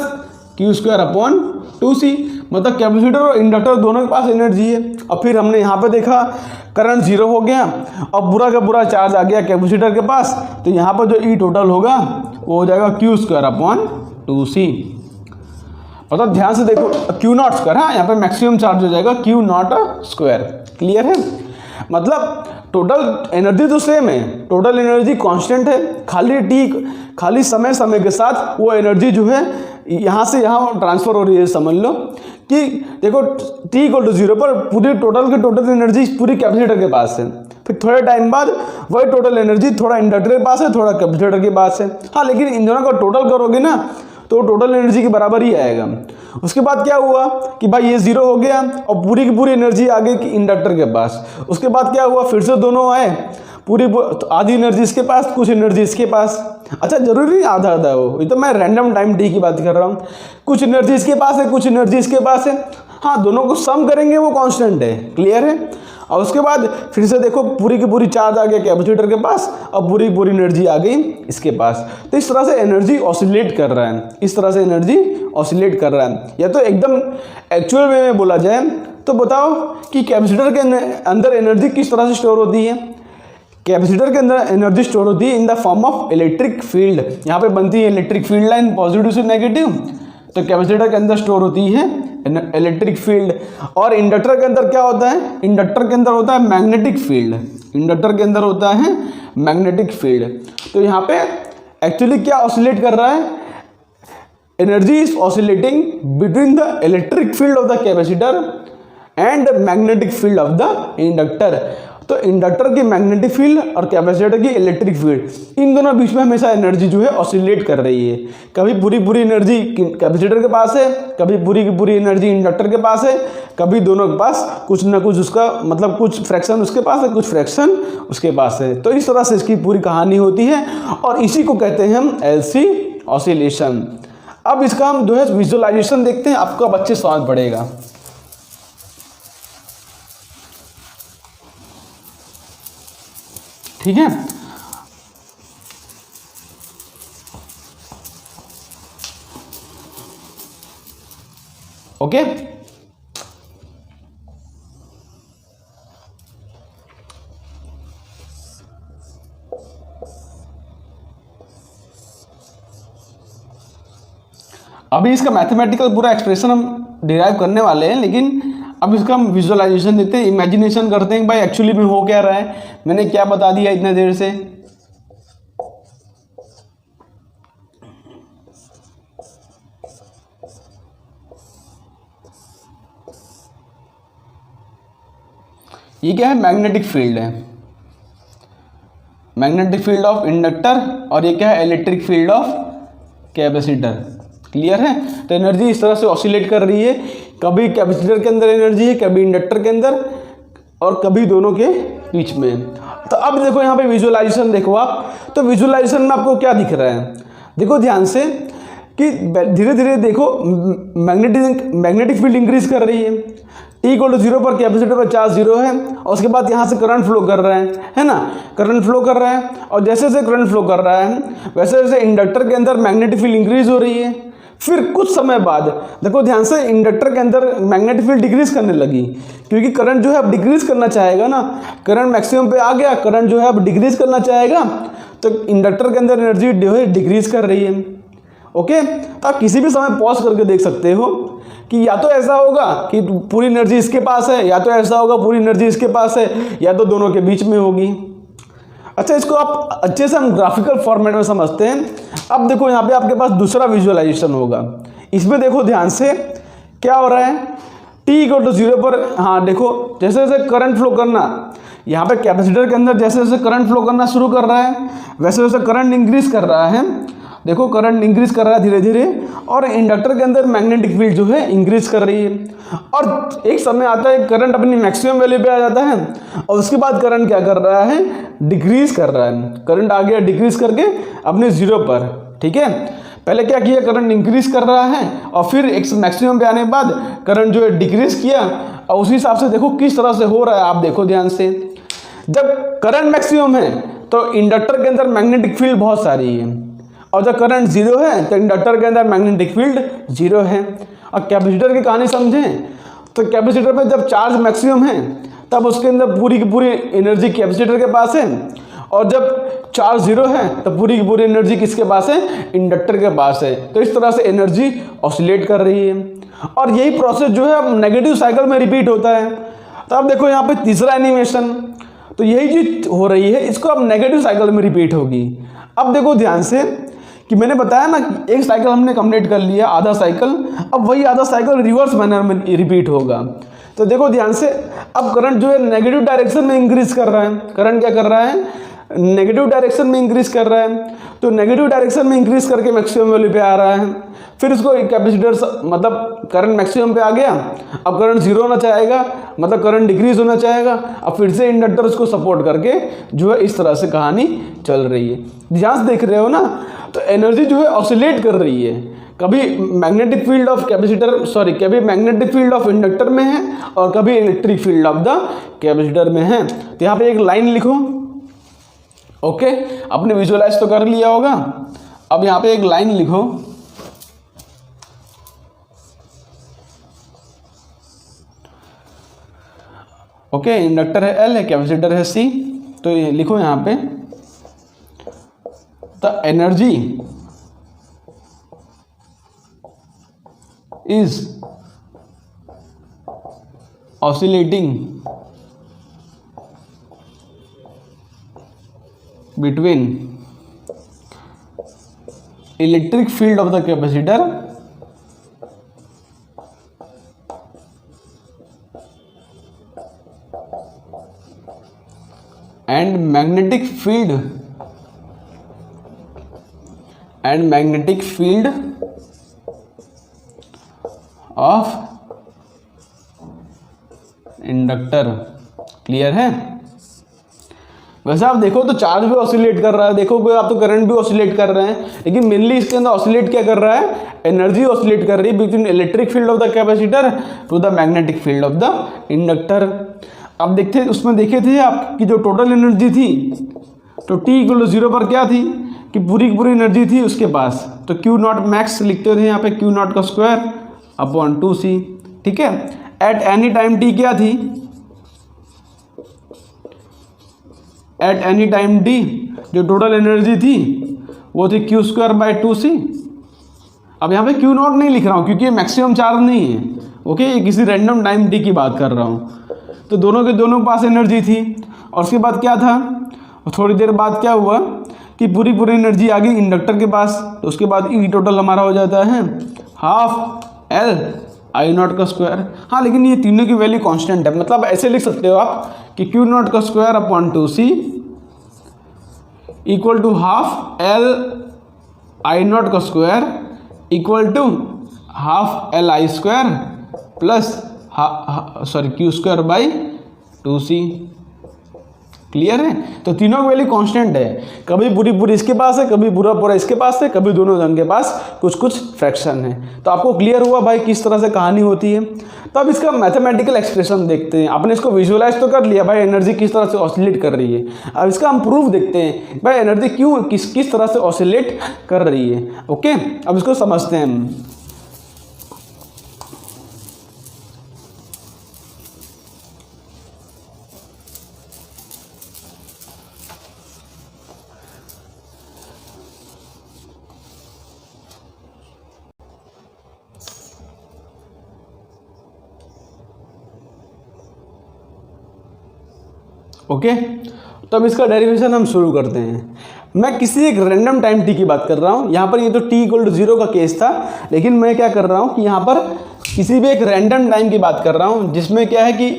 Q²/2C, मतलब कैपेसिटर और इंडक्टर दोनों के पास एनर्जी है। और फिर हमने यहाँ पे देखा करंट 0 हो गया और बुरा का बुरा चार्ज आ गया कैपेसिटर के पास, तो यहाँ पर जो ई टोटल होगा वो हो जाएगा Q²/2C। मतलब ध्यान से देखो Q0², हाँ, यहाँ पे मैक्सिमम चार्ज हो जाएगा Q0²। क्लियर है? मतलब टोटल एनर्जी तो सेम है, टोटल एनर्जी कांस्टेंट है, खाली समय के साथ वो एनर्जी जो है यहाँ से यहाँ ट्रांसफर हो रही है। समझ लो कि देखो t = 0 पर पूरी टोटल एनर्जी पूरी कैपेसिटर के पास है, फिर थोड़े टाइम बाद वही टोटल एनर्जी थोड़ा इंडक्टर के पास है, थोड़ा कैपेसिटर के पास है। हाँ, लेकिन इन दोनों का टोटल करोगे ना तो टोटल एनर्जी के बराबर ही आएगा। उसके बाद क्या हुआ कि भाई ये 0 हो गया और पूरी की पूरी एनर्जी आ गई इंडक्टर के पास। उसके बाद क्या हुआ, फिर से दोनों आए, पूरी आधी एनर्जी इसके पास, कुछ एनर्जी इसके पास। अच्छा, जरूरी नहीं आधा आधा हो, ये तो मैं रैंडम टाइम t की बात कर रहा हूँ। कुछ एनर्जी इसके पास है, कुछ एनर्जी इसके पास है। हाँ, दोनों को सम करेंगे वो कांस्टेंट है। क्लियर है? और उसके बाद फिर से देखो पूरी की पूरी चार्ज आ गया कैपेसिटर के पास और पूरी की पूरी एनर्जी आ गई इसके पास। तो इस तरह से एनर्जी ऑसिलेट कर रहा है, इस तरह से एनर्जी ऑसिलेट कर रहा है। या तो एकदम एक्चुअल वे में बोला जाए तो बताओ कि कैपेसिटर के अंदर एनर्जी किस तरह से स्टोर होती है? कैपेसिटर के अंदर एनर्जी स्टोर होती है in the form of electric field. यहाँ पे बनती है इलेक्ट्रिक फील्ड लाइन, पॉजिटिव से नेगेटिव। तो कैपेसिटर के अंदर स्टोर होती है इलेक्ट्रिक फील्ड। और इंडक्टर के अंदर क्या होता है? इंडक्टर के अंदर होता है मैग्नेटिक फील्ड। इंडक्टर के अंदर होता है मैग्नेटिक फील्ड। तो यहाँ पे एक्चुअली क्या ऑसिलेट कर रहा है? Energy is oscillating between the electric field of the capacitor and magnetic field of the inductor. तो इंडक्टर की मैग्नेटिक फील्ड और कैपेसिटर की इलेक्ट्रिक फील्ड, इन दोनों बीच में हमेशा एनर्जी जो है ऑसिलेट कर रही है। कभी पूरी एनर्जी कैपेसिटर के पास है, कभी पूरी की पूरी एनर्जी इंडक्टर के पास है, कभी दोनों के पास कुछ ना कुछ उसका मतलब कुछ फ्रैक्शन उसके पास है, कुछ फ्रैक्शन उसके पास है। तो इस तरह से इसकी पूरी कहानी होती है और इसी को कहते हैं हम LC ऑसिलेशन। अब इसका हम जो है विजुअलाइजेशन देखते हैं, आपको अब अच्छे समझ पड़ेगा। ठीक है, ओके। अभी इसका मैथमेटिकल पूरा एक्सप्रेशन हम डिराइव करने वाले हैं, लेकिन अब इसका हम विजुअलाइजेशन देते हैं, इमेजिनेशन करते हैं भाई एक्चुअली में हो क्या रहा है, मैंने क्या बता दिया इतने देर से। ये क्या है, मैग्नेटिक फील्ड है, मैग्नेटिक फील्ड ऑफ इंडक्टर, और ये क्या है, electric field of capacitor. Clear है। तो एनर्जी इस तरह से ऑसिलेट कर रही है, कभी कैपेसिटर के अंदर एनर्जी है, कभी इंडक्टर के अंदर, और कभी दोनों के बीच में। तो अब देखो यहाँ पे विजुअलाइजेशन देखो आप, तो विजुअलाइजेशन में आपको क्या दिख रहा है, देखो ध्यान से कि धीरे धीरे देखो मैग्नेटिक फील्ड इंक्रीज कर रही है, T = 0 पर कैपेसिटर पर चार्ज 0 है, और उसके बाद यहाँ से करंट फ्लो कर रहा है ना, करंट फ्लो कर रहा है, और जैसे जैसे करंट फ्लो कर रहा है वैसे वैसे इंडक्टर के अंदर मैग्नेटिक फील्ड इंक्रीज हो रही है। फिर कुछ समय बाद देखो ध्यान से, इंडक्टर के अंदर मैग्नेटिक फील्ड डिक्रीज करने लगी, क्योंकि करंट जो है अब डिक्रीज करना चाहेगा ना, करंट मैक्सिमम पे आ गया, करंट जो है अब डिक्रीज करना चाहेगा, तो इंडक्टर के अंदर एनर्जी जो है डिक्रीज कर रही है। ओके, तो आप किसी भी समय पॉज करके देख सकते हो कि या तो ऐसा होगा कि पूरी एनर्जी इसके पास है, या तो ऐसा होगा पूरी एनर्जी इसके पास है, या तो दोनों के बीच में होगी। अच्छा, इसको आप अच्छे से हम ग्राफिकल फॉर्मेट में समझते हैं। अब देखो यहाँ पे आपके पास दूसरा विजुअलाइजेशन होगा, इसमें देखो ध्यान से क्या हो रहा है, T = 0 पर, हाँ देखो जैसे जैसे करंट फ्लो करना, यहाँ पे कैपेसिटर के अंदर जैसे जैसे करंट फ्लो करना शुरू कर रहा है वैसे वैसे करंट इंक्रीज कर रहा है, देखो करंट इंक्रीज कर रहा है धीरे धीरे, और इंडक्टर के अंदर मैग्नेटिक फील्ड जो है इंक्रीज कर रही है, और एक समय आता है करंट अपनी मैक्सिमम वैल्यू पे आ जाता है, और उसके बाद करंट क्या कर रहा है, डिक्रीज कर रहा है, करंट आ गया डिक्रीज करके अपने 0 पर। ठीक है, पहले क्या किया, करंट इंक्रीज कर रहा है, और फिर एक मैक्सिमम पे आने के बाद करंट जो है डिक्रीज किया, और उसी हिसाब से देखो किस तरह से हो रहा है, आप देखो ध्यान से, जब करंट मैक्सिमम है तो इंडक्टर के अंदर मैग्नेटिक फील्ड बहुत सारी है, और जब करंट 0 है तो इंडक्टर के अंदर मैग्नेटिक फील्ड 0 है। और कैपेसिटर की कहानी समझें तो कैपेसिटर पे जब चार्ज मैक्सिमम है तब उसके अंदर पूरी की पूरी एनर्जी कैपेसिटर के पास है, और जब चार्ज 0 है तो पूरी की पूरी एनर्जी किसके पास है, इंडक्टर के पास है। तो इस तरह से एनर्जी ऑसिलेट कर रही है, और यही प्रोसेस जो है अब नेगेटिव साइकिल में रिपीट होता है। तो अब देखो यहाँ पे तीसरा एनिमेशन, तो यही चीज हो रही है, इसको अब नेगेटिव साइकिल में रिपीट होगी। अब देखो ध्यान से कि मैंने बताया ना कि एक साइकिल हमने कंप्लीट कर लिया, आधा साइकिल, अब वही आधा साइकिल रिवर्स मैनर में रिपीट होगा। तो देखो ध्यान से, अब करंट जो है नेगेटिव डायरेक्शन में इंक्रीज कर रहा है, करंट क्या कर रहा है, नेगेटिव डायरेक्शन में इंक्रीज कर रहा है, तो नेगेटिव डायरेक्शन में इंक्रीज करके मैक्सिमम वैल्यू पे आ रहा है। फिर इसको कैपेसिटर मतलब करंट मैक्सिमम पे आ गया, अब करंट 0 होना चाहेगा, मतलब करंट डिक्रीज होना चाहेगा, अब फिर से इंडक्टर उसको सपोर्ट करके जो है इस तरह से कहानी चल रही है। ध्यान से देख रहे हो ना, तो एनर्जी जो है ऑसिलेट कर रही है, कभी मैग्नेटिक फील्ड ऑफ कैपेसिटर कभी मैग्नेटिक फील्ड ऑफ इंडक्टर में है, और कभी electric field of the capacitor में है। तो यहाँ पे एक लाइन लिखो। ओके, आपने विजुअलाइज तो कर लिया होगा, अब यहाँ पे एक लाइन लिखो। ओके, इंडक्टर है L है, कैपेसिटर है C, तो ये लिखो यहाँ पे, the energy is oscillating between electric field of the capacitor and magnetic field of inductor. Clear है। वैसे आप देखो तो चार्ज भी ऑसिलेट कर रहा है, देखो आप तो करंट भी ऑसिलेट कर रहे हैं, लेकिन मेनली इसके अंदर ऑसिलेट क्या कर रहा है, एनर्जी ऑसिलेट कर रही है between electric field of the capacitor to the magnetic field of the inductor. अब देखते उसमें देखे थे आपकी जो टोटल एनर्जी थी, तो T = 0 पर क्या थी कि पूरी की पूरी एनर्जी थी उसके पास, तो Q0 मैक्स लिखते थे यहाँ पे, Q0 का स्क्वायर अपॉन 2C। ठीक है, एट एनी टाइम T क्या थी, एट एनी टाइम D जो टोटल एनर्जी थी वो थी Q² / 2C। अब यहाँ पे Q0 नहीं लिख रहा हूँ क्योंकि ये मैक्सिमम चार्ज नहीं है, ओके, ये किसी रैंडम टाइम टी की बात कर रहा हूँ। तो दोनों के दोनों पास एनर्जी थी और उसके बाद क्या था, थोड़ी देर बाद क्या हुआ कि पूरी एनर्जी आ गई इंडक्टर के पास। तो उसके बाद ई टोटल हमारा हो जाता है हाफ एल आई नॉट का स्क्वायर। हाँ, लेकिन ये तीनों की वैल्यू कांस्टेंट है, मतलब ऐसे लिख सकते हो आप कि क्यू नॉट का square upon 2c equal to half L I naught का square equal to half L I square plus Q square by 2c। Clear है? तो तीनों की वैल्यू कांस्टेंट है, कभी पूरी इसके पास है, कभी पूरा इसके पास है, कभी दोनों जन के पास कुछ फ्रैक्शन है। तो आपको क्लियर हुआ भाई किस तरह से कहानी होती है। तो अब इसका मैथमेटिकल एक्सप्रेशन देखते हैं। आपने इसको विजुअलाइज तो कर लिया भाई एनर्जी किस तरह से ऑसिलेट कर रही है। अब इसका हम प्रूफ देखते हैं भाई एनर्जी क्यों किस तरह से ऑसिलेट कर रही है। ओके, अब इसको समझते हैं हम। ओके, तो अब इसका डेरिवेशन हम शुरू करते हैं। मैं किसी एक रैंडम टाइम टी की बात कर रहा हूँ। यहाँ पर ये तो t इक्वल टू 0 का केस था, लेकिन मैं क्या कर रहा हूँ कि यहाँ पर किसी भी एक रैंडम टाइम की बात कर रहा हूँ जिसमें क्या है कि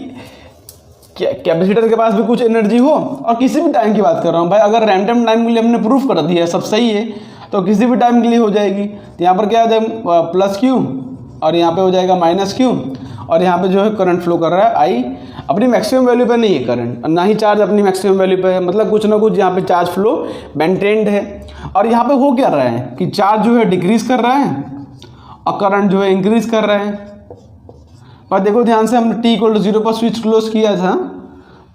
कैपेसिटर के पास भी कुछ एनर्जी हो, और किसी भी टाइम की बात कर रहा हूँ भाई। अगर रैंडम टाइम के लिए हमने प्रूफ कर दिया सब सही है तो किसी भी टाइम के लिए हो जाएगी। तो यहाँ पर क्या आ जाएगा प्लस क्यू और यहाँ पे हो जाएगा माइनस क्यू, और यहाँ पे जो है करंट फ्लो कर रहा है आई अपनी मैक्सिमम वैल्यू पे नहीं है करंट, ना ही चार्ज अपनी मैक्सिमम वैल्यू पे है, मतलब कुछ ना कुछ यहाँ पे चार्ज फ्लो मेंटेन्ड है। और यहाँ पे हो क्या रहा है कि चार्ज जो है डिक्रीज कर रहा है और करंट जो है इंक्रीज कर रहा है। पर देखो ध्यान से, हमने t इक्वल टू 0 पर स्विच क्लोज किया था,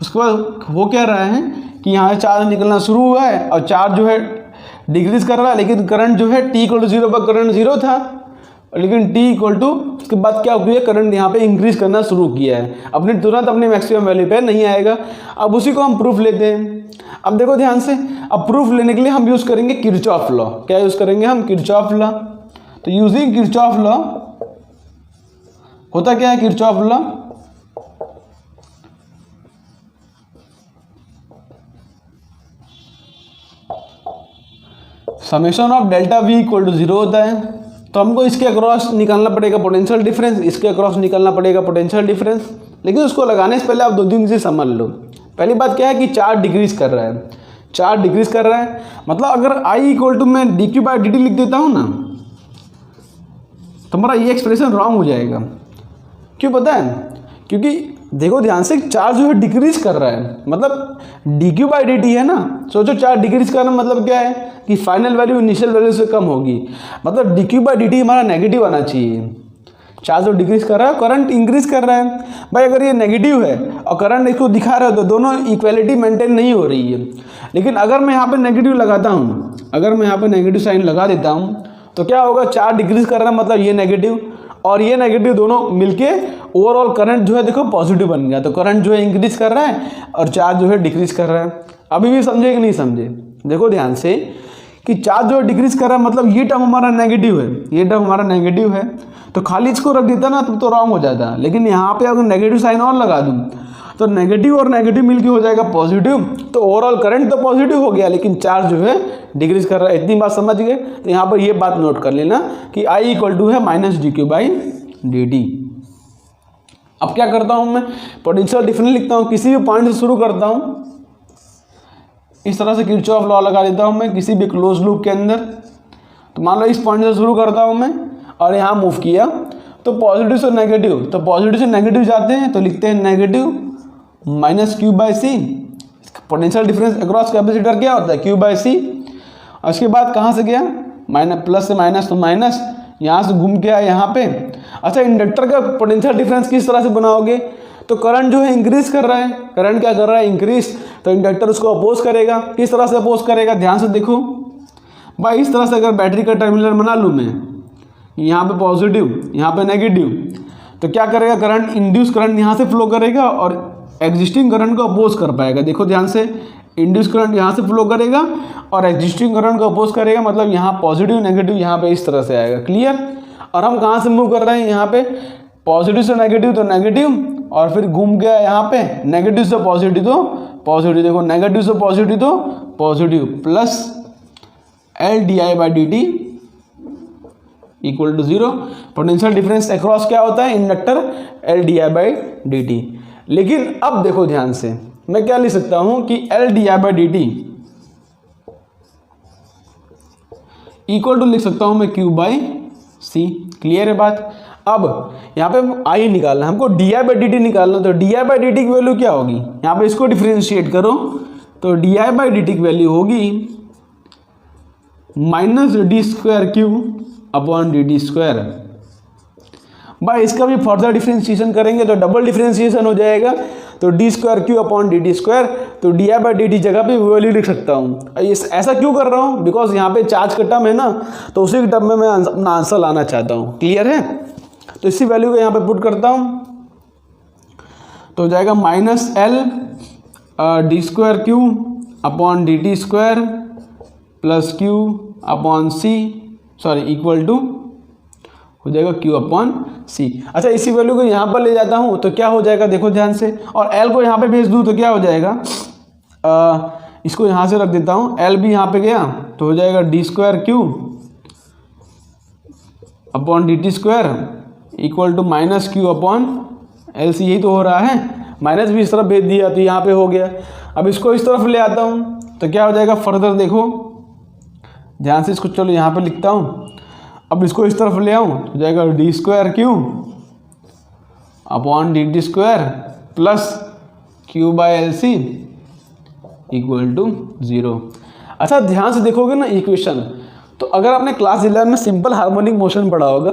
उसके बाद हो क्या रहा है कि यहाँ चार्ज निकलना शुरू हुआ है और चार्ज जो है डिक्रीज कर रहा है, लेकिन करंट जो है t इक्वल टू 0 पर करंट 0 था, लेकिन t इक्वल टू उसके बाद क्या हुआ, करंट यहाँ पे इंक्रीज करना शुरू किया है, अपने तुरंत अपने मैक्सिमम वैल्यू पे नहीं आएगा। अब उसी को हम प्रूफ लेते हैं। अब देखो ध्यान से, अब प्रूफ लेने के लिए हम यूज़ करेंगे किरचॉफ लॉ। क्या यूज़ करेंगे हम? Kirchhoff law. तो यूजिंग किरचॉफ लॉ, होता क्या है Kirchhoff law, summation of delta v equal to 0 होता है। तो हमको इसके अक्रॉस निकालना पड़ेगा पोटेंशियल डिफरेंस, इसके अक्रॉस निकालना पड़ेगा पोटेंशियल डिफरेंस। लेकिन उसको लगाने से पहले आप 2-3 चीज़ समझ लो। पहली बात क्या है कि चार्ज डिक्रीज कर रहा है, चार्ज डिक्रीज कर रहा है, मतलब अगर I इक्वल टू मैं dq बाई dt लिख देता हूँ ना, तो हमारा ये एक्सप्रेशन रॉन्ग हो जाएगा। क्यों पता है? क्योंकि देखो ध्यान से, चार्ज जो है डिक्रीज कर रहा है, मतलब dq बाई dt है ना। सोचो चार्ज डिक्रीज करना मतलब क्या है कि फाइनल वैल्यू इनिशियल वैल्यू से कम होगी, मतलब dq बाई dt हमारा नेगेटिव आना चाहिए। चार्ज जो डिक्रीज कर रहा है, करंट इंक्रीज कर रहा है। भाई अगर ये नेगेटिव है और करंट इसको दिखा रहा है तो दोनों इक्वलिटी मेंटेन नहीं हो रही है। लेकिन अगर मैं यहाँ पे नेगेटिव लगाता हूँ, अगर मैं यहाँ पे नेगेटिव साइन लगा देता हूँ, तो क्या होगा, चार्ज डिक्रीज कर रहा है, मतलब ये नेगेटिव और ये नेगेटिव दोनों मिलके ओवरऑल करंट जो है देखो पॉजिटिव बन गया। तो करंट जो है इंक्रीज कर रहा है और चार्ज जो है डिक्रीज कर रहा है। अभी भी समझे कि नहीं समझे? देखो ध्यान से कि चार्ज जो है डिक्रीज कर रहा है, मतलब ये टर्म हमारा नेगेटिव है, ये टर्म हमारा नेगेटिव है। तो खाली इसको रख देता ना तो रॉन्ग हो जाता। लेकिन यहाँ पे अगर नेगेटिव साइन और लगा दूँ तो नेगेटिव और नेगेटिव मिलके हो जाएगा पॉजिटिव, तो ओवरऑल करंट तो पॉजिटिव हो गया लेकिन चार्ज जो है डिक्रीज कर रहा है। इतनी बात समझ गए? तो यहाँ पर ये बात नोट कर लेना कि I इक्वल टू है माइनस dq बाई dt। अब क्या करता हूँ मैं, पोटेंशियल डिफरेंस लिखता हूँ, किसी भी पॉइंट से शुरू करता हूँ, इस तरह से किरचॉफ लॉ लगा देता हूँ मैं किसी भी क्लोज लूप के अंदर। तो मान लो इस पॉइंट से शुरू करता हूँ मैं और यहाँ मूव किया, तो पॉजिटिव से नेगेटिव, तो पॉजिटिव से नेगेटिव जाते हैं तो लिखते हैं negative minus Q by C. Potential difference across capacitor क्या होता है? Q by C. और उसके बाद कहाँ से गया, माइनस प्लस से माइनस, तो माइनस यहाँ से घूम के आया यहाँ पे। अच्छा, इंडक्टर का पोटेंशियल डिफरेंस किस तरह से बनाओगे? तो करंट जो है इंक्रीज कर रहा है, करंट क्या कर रहा है? इंक्रीज। तो इंडक्टर उसको अपोज करेगा। किस तरह से अपोज करेगा? ध्यान से देखो भाई, इस तरह से अगर बैटरी का टर्मिनल बना लूँ मैं, यहाँ पे पॉजिटिव यहाँ पे नेगेटिव, तो क्या करेगा, करंट इंड्यूस करंट यहाँ से फ्लो करेगा और एग्जिस्टिंग करंट को अपोज कर पाएगा। देखो ध्यान से, इंड्यूस करंट यहाँ से फ्लो करेगा और एग्जिस्टिंग करंट को अपोज करेगा, मतलब यहाँ पॉजिटिव नेगेटिव यहाँ पे इस तरह से आएगा। क्लियर? और हम कहाँ से मूव कर रहे हैं, यहाँ पे पॉजिटिव से नेगेटिव तो नेगेटिव, और फिर घूम गया यहाँ पे नेगेटिव से पॉजिटिव तो पॉजिटिव, देखो नेगेटिव से पॉजिटिव तो positive, plus L D I by D T equal to 0। Potential difference across क्या होता है, inductor L D I by D T. लेकिन अब देखो ध्यान से, मैं क्या लिख सकता हूं कि L D I by D T equal to लिख सकता हूं मैं क्यू बाई सी। क्लियर है बात। अब यहाँ पे आई निकालना, हमको D I by D T निकालना, तो D I by D T की वैल्यू क्या होगी, यहाँ पे इसको डिफ्रेंशिएट करो तो D I by D T की वैल्यू होगी minus D square Q upon D T square. भाई इसका भी फर्दर डिफ्रेंशिएशन करेंगे तो डबल डिफ्रेंशिएशन हो जाएगा, तो D square Q upon D T square, तो D I by D T जगह पे वैल्यू लिख सकता हूँ। ऐसा क्यों कर रहा हूँ, बिकॉज यहाँ पे चार्ज का टर्म है ना, तो उसी के टर्म में मैं अपना आंसर लाना चाहता हूँ। क्लियर है। तो इसी वैल्यू को यहाँ पे पुट करता हूँ, तो हो जाएगा minus L D square Q upon D T square plus Q upon C, sorry equal to हो जाएगा क्यू अपॉन सी। अच्छा इसी वैल्यू को यहाँ पर ले जाता हूँ तो क्या हो जाएगा, देखो ध्यान से, और एल को यहाँ पे भेज दूँ तो क्या हो जाएगा, इसको यहाँ से रख देता हूँ, एल भी यहाँ पे गया तो हो जाएगा D square Q upon D T square equal to minus Q upon L C. यही तो हो रहा है, माइनस भी इस तरफ भेज दिया तो यहाँ पे हो गया। अब इसको इस तरफ ले आता हूँ तो क्या हो जाएगा, फर्दर देखो ध्यान से, इसको चलो यहाँ पे लिखता हूँ। अब इसको इस तरफ ले आऊँ तो जाएगा D square Q upon D T square plus Q by L C equal to 0। अच्छा ध्यान से देखोगे ना इक्वेशन, तो अगर आपने क्लास 11 में सिंपल हार्मोनिक मोशन पढ़ा होगा,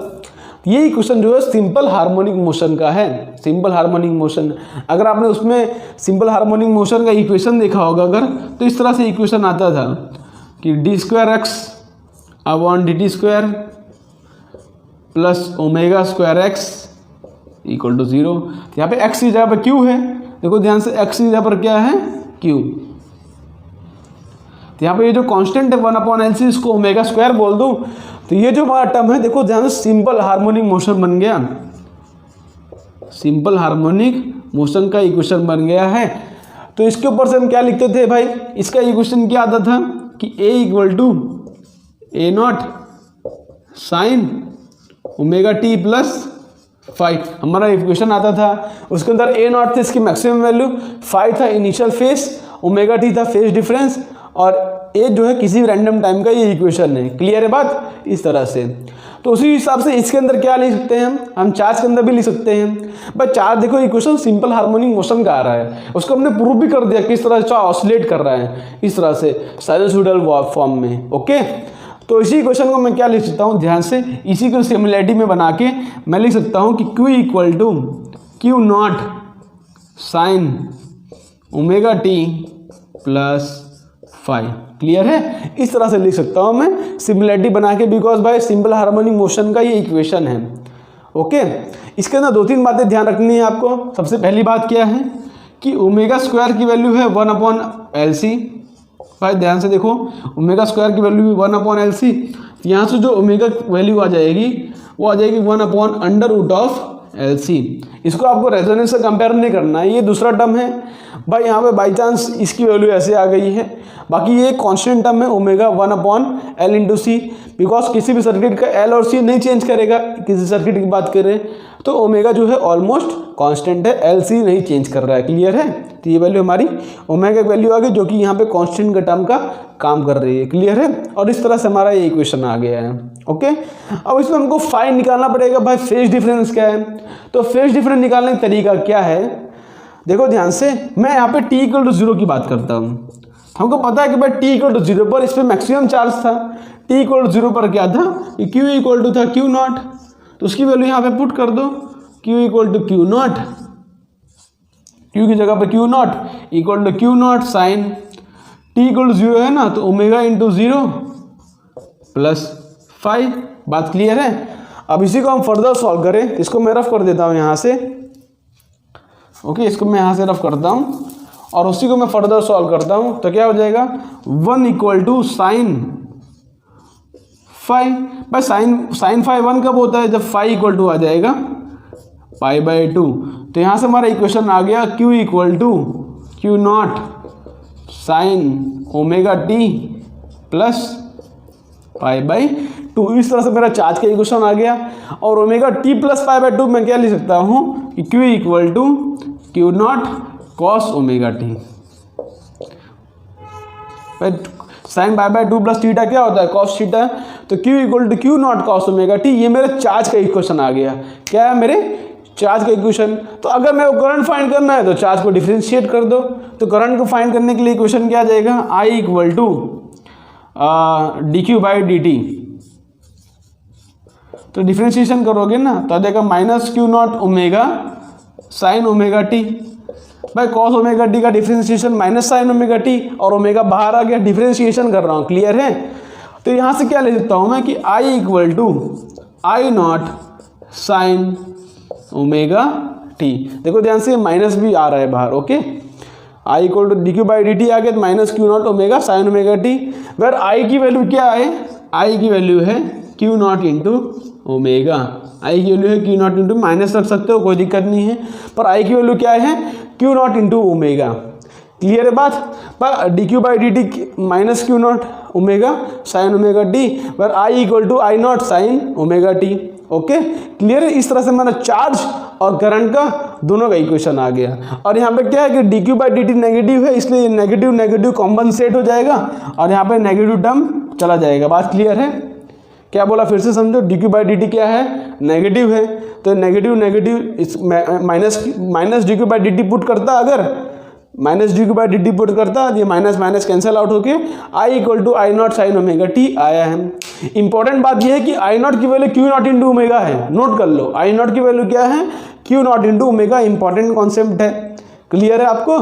ये इक्वेशन जो है सिंपल हार्मोनिक मोशन का है। सिंपल हार्मोनिक मोशन, अगर आपने उसमें सिंपल हार्मोनिक मोशन का इक्वेशन देखा होगा अगर, तो इस तरह से इक्वेशन आता था कि D square X upon D T square plus omega square X equal to 0। यहाँ पे एक्स की जगह पर क्यू है, देखो ध्यान से, एक्स की जगह पर क्या है, क्यू। तो यहाँ पे ये जो कांस्टेंट है 1 अपॉन एल सी, इसको ओमेगा स्क्वायर बोल दूँ, तो ये जो हमारा टर्म है देखो ध्यान से सिंपल हार्मोनिक मोशन बन गया। सिंपल हार्मोनिक मोशन का इक्वेशन बन गया है। तो इसके ऊपर से हम क्या लिखते थे भाई, इसका इक्वेशन क्या आता था कि A equal to A naught sine omega T plus 5 हमारा इक्वेशन आता था। उसके अंदर ए नॉट थे इसकी मैक्सिमम वैल्यू, 5 था इनिशियल फेज, ओमेगा टी था फेज डिफरेंस, और ए जो है किसी भी रैंडम टाइम का ये इक्वेशन है। क्लियर है बात, इस तरह से। तो उसी हिसाब से इसके अंदर क्या लिख सकते हैं हम चार्ज के अंदर भी लिख सकते हैं। बट चार्ज देखो इक्वेशन सिंपल हार्मोनिक मोशन का आ रहा है, उसको हमने प्रूव भी कर दिया किस तरह से ऑसिलेट कर रहा है, इस तरह से साइनसॉइडल फॉर्म में। ओके, तो इसी इक्वेशन को मैं क्या लिख सकता हूँ, ध्यान से इसी को सिमिलरिटी में बना के मैं लिख सकता हूँ कि Q equal to Q not sine omega T plus 5। क्लियर है, इस तरह से लिख सकता हूँ मैं सिमिलरिटी बना के, बिकॉज भाई सिंपल हार्मोनिक मोशन का ये इक्वेशन है। ओके, इसके अंदर 2-3 बातें ध्यान रखनी है आपको। सबसे पहली बात क्या है कि ओमेगा स्क्वायर की वैल्यू है 1 अपॉन एल सी। भाई ध्यान से देखो, ओमेगा स्क्वायर की वैल्यू भी 1 अपॉन एल सी। यहाँ से जो ओमेगा वैल्यू आ जाएगी वो आ जाएगी 1 upon under root of L C. इसको आपको रेजोनेंस से कंपेयर नहीं करना है, ये दूसरा टर्म है भाई। यहाँ पे बाई चांस इसकी वैल्यू ऐसे आ गई है, बाकी ये कांस्टेंट टर्म है omega 1 upon L into C, because किसी भी सर्किट का एल और सी नहीं चेंज करेगा। किसी सर्किट की बात करें तो ओमेगा जो है ऑलमोस्ट कांस्टेंट है, एल सी नहीं चेंज कर रहा है। क्लियर है, तो ये वैल्यू हमारी ओमेगा की वैल्यू आ गई जो कि यहाँ पे कांस्टेंट का टर्म का काम कर रही है। क्लियर है, और इस तरह से हमारा ये इक्वेशन आ गया है। ओके, अब इसमें हमको फाइन निकालना पड़ेगा भाई फेज डिफरेंस क्या है। तो फेज डिफरेंस निकालने का तरीका क्या है, देखो ध्यान से, मैं यहाँ पे t इक्वल टू 0 की बात करता हूँ। हमको पता है कि भाई t इक्वल टू 0 पर इस पर मैक्सिमम चार्ज था। t इक्वल टू 0 पर क्या था कि q इक्वल टू था q नॉट, तो उसकी वैल्यू यहाँ पे पुट कर दो, q equal to q not, q की जगह पे q not equal to q not sine t equal to 0 है ना, तो ओमेगा इंटू 0 प्लस 5। बात क्लियर है। अब इसी को हम फर्दर सॉल्व करें, इसको मैं रफ कर देता हूँ यहाँ से। ओके, इसको मैं यहाँ से रफ करता हूँ और उसी को मैं फर्दर सॉल्व करता हूँ, तो क्या हो जाएगा 1 इक्वल टू साइन 5। भाई साइन 5 1 कब होता है, जब 5 इक्वल टू आ जाएगा π/2। तो यहाँ से हमारा इक्वेशन आ गया Q equal to Q0 sine omega T plus π/2। इस तरह से मेरा चार्ज का इक्वेशन आ गया। और ओमेगा टी प्लस π/2 मैं क्या लिख सकता हूँ कि Q equal to Q0 cos omega T. Sine π/2 plus theta क्या होता है, कॉस थीटा। तो Q equal to Q0 cos omega T, ये मेरे चार्ज का इक्वेशन आ गया। क्या है मेरे चार्ज का इक्वेशन। तो अगर मेरे को करंट फाइंड करना है तो चार्ज को डिफरेंशिएट कर दो। तो करंट को फाइंड करने के लिए इक्वेशन क्या आ जाएगा, I इक्वल टू dq/dt। तो डिफरेंशिएशन करोगे ना तो आ जाएगा -Q0 omega sine omega T. भाई कॉस ओमेगा टी का differentiation minus sign omega T, और ओमेगा बाहर आ गया, डिफरेंशिएशन कर रहा हूँ, क्लियर है। तो यहाँ से क्या ले सकता हूँ मैं कि I equal to I0 sine omega T. देखो ध्यान से माइनस भी आ रहा है बाहर, okay. I equal to dq/dt आ गया तो -Q0 omega sine omega T. Where I की वैल्यू क्या है, I की वैल्यू है Q0 इंटू ओमेगा। I की वैल्यू है Q0 इंटू, माइनस रख सकते हो कोई दिक्कत नहीं है, पर I की वैल्यू क्या है Q0 इंटू ओमेगा। क्लियर है बात। पर dq/dt minus Q0 omega sine omega T, पर I equal to I0 sine omega T. Okay clear है। इस तरह से हमारा चार्ज और करंट का दोनों का इक्वेशन आ गया। और यहाँ पे क्या है कि dq/dt नेगेटिव है, इसलिए नेगेटिव नेगेटिव कॉम्पनसेट हो जाएगा और यहाँ पे नेगेटिव टर्म चला जाएगा। बात क्लियर है। क्या बोला फिर से समझो, dq/dt क्या है, नेगेटिव है। तो नेगेटिव नेगेटिव इस माइनस dq/dt पुट करता, अगर माइनस dq/dt पुट करता, ये माइनस माइनस कैंसिल आउट होके I equal to I0 sine omega T आया है। इंपॉर्टेंट बात यह है कि I0 की वैल्यू Q0 इंटू ओमेगा है, नोट कर लो। I0 की वैल्यू क्या है, Q0 into omega. Important concept है, क्लियर है आपको।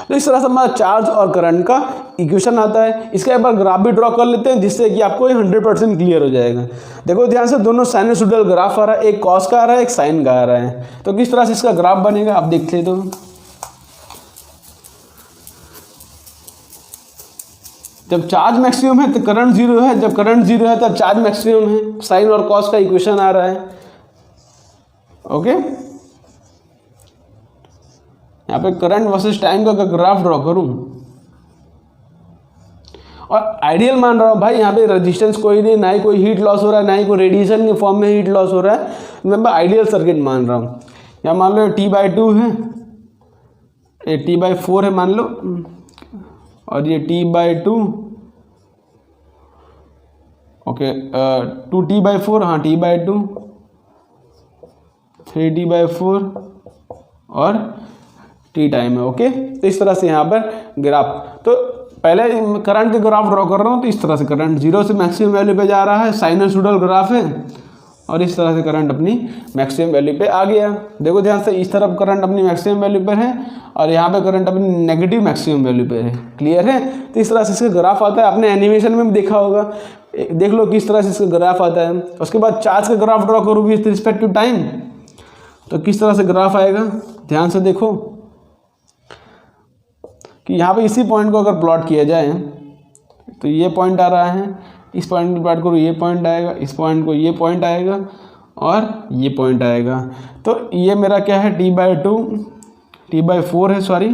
तो इस तरह से हमारा चार्ज और करंट का इक्वेशन आता है। इसका एक बार ग्राफ भी ड्रॉ कर लेते हैं जिससे कि आपको 100% क्लियर हो जाएगा। देखो ध्यान से, दोनों साइनसोइडल ग्राफ आ रहा है, एक कॉस का आ रहा है, एक साइन का आ रहा है। तो किस तरह से इसका ग्राफ बनेगा आप देख लेते हो। जब चार्ज मैक्सिमम है तो करंट जीरो है, जब करंट जीरो है तब चार्ज मैक्सिमम है। साइन और कॉस का इक्वेशन आ रहा है, ओके। यहाँ पे करंट वर्सेस टाइम का ग्राफ ड्रॉ करूं और आइडियल मान रहा हूँ भाई, यहाँ पे रेजिस्टेंस कोई नहीं, ना ही कोई हीट लॉस हो रहा है, ना ही कोई रेडिएशन के फॉर्म में हीट लॉस हो रहा है। मैं आइडियल सर्किट मान रहा हूँ। यहाँ मान लो T/2 है, ये T/4 है मान लो, और ये T/2, ओके 2T/4, हाँ T/2, 3T/4 और T टाइम है, ओके। तो इस तरह से यहाँ पर ग्राफ, तो पहले करंट के ग्राफ ड्रॉ कर रहा हूँ। तो इस तरह से करंट जीरो से मैक्सिमम वैल्यू पे जा रहा है, साइनसोइडल ग्राफ है, और इस तरह से करंट अपनी मैक्सिमम वैल्यू पे आ गया। देखो ध्यान से, इस तरफ करंट अपनी मैक्सिमम वैल्यू पर है और यहाँ पे करंट अपनी नेगेटिव मैक्सिमम वैल्यू पे है, क्लियर है। तो इस तरह से इसका ग्राफ आता है, आपने एनिमेशन में भी देखा होगा, देख लो किस तरह से इसका ग्राफ आता है। उसके बाद चार्ज का ग्राफ ड्रॉ करो विथ रिस्पेक्ट टू टाइम, तो किस तरह से ग्राफ आएगा ध्यान से देखो कि यहाँ पे इसी पॉइंट को अगर प्लॉट किया जाए तो ये पॉइंट आ रहा है, इस पॉइंट को प्लॉट करो, ये पॉइंट आएगा, इस पॉइंट को ये पॉइंट आएगा और ये पॉइंट आएगा। तो ये मेरा क्या है, T/4 है, सॉरी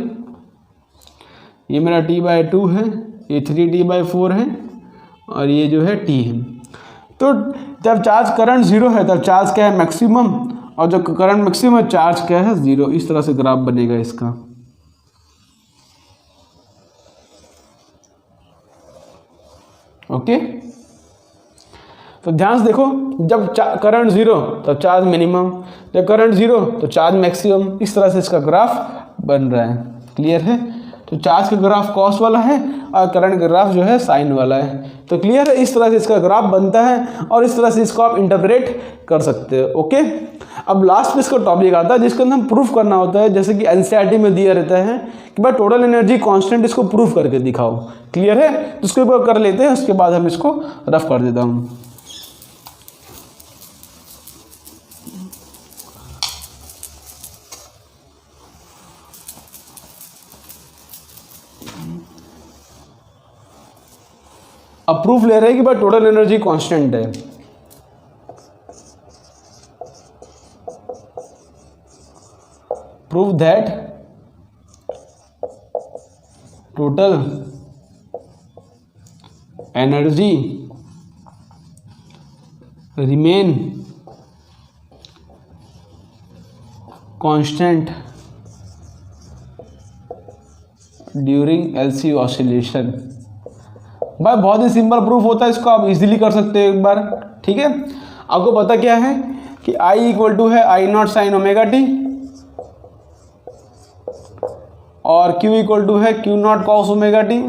ये मेरा T/2 है, ये 3T/4 है और ये जो है T है। तो जब चार्ज करंट जीरो है तब चार्ज क्या है, मैक्सिमम, और जब करंट मैक्सिमम है चार्ज क्या है, जीरो। इस तरह से ग्राफ बनेगा इसका, ओके। तो ध्यान से देखो, जब करंट जीरो तब चार्ज मिनिमम, जब करंट जीरो तो चार्ज मैक्सिमम। इस तरह से इसका ग्राफ बन रहा है, क्लियर है। तो चार्ज का ग्राफ कॉस वाला है और करंट का ग्राफ जो है साइन वाला है। तो क्लियर है, इस तरह से इसका ग्राफ बनता है और इस तरह से इसको आप इंटरप्रेट कर सकते हो, ओके। अब लास्ट में इसका टॉपिक आता है जिसके अंदर हम प्रूफ करना होता है, जैसे कि एनसीईआरटी में दिया रहता है कि भाई टोटल एनर्जी कांस्टेंट, इसको प्रूफ करके दिखाओ, क्लियर है। तो उसके ऊपर कर लेते हैं, उसके बाद हम इसको रफ कर देता हूँ। अब प्रूफ ले रहे हैं कि भाई टोटल एनर्जी कांस्टेंट है। Prove that total energy remain constant during LC oscillation. भाई बहुत ही सिंपल प्रूफ होता है, इसको आप इजीली कर सकते हो एक बार। ठीक है, आपको पता क्या है कि I इक्वल टू है I not sine omega T और Q इक्वल टू है Q not cos omega T.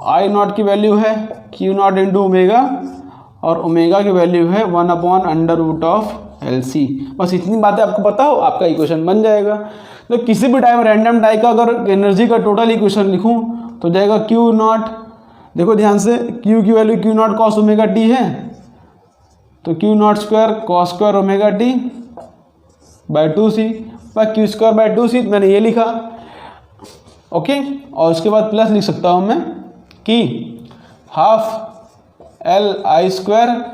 I not की वैल्यू है Q नॉट इंटू ओमेगा और ओमेगा की वैल्यू है 1/√ऑफ LC। बस इतनी बातें आपको पता हो, आपका इक्वेशन बन जाएगा। तो किसी भी टाइम रैंडम टाइप का अगर एनर्जी का टोटल इक्वेशन लिखूं तो जाएगा Q नॉट, देखो ध्यान से, Q की value Q not cos omega T है तो Q not square cos square omega T by 2C, Q square by 2C मैंने ये लिखा। ओके, और उसके बाद प्लस लिख सकता हूँ मैं कि half LI square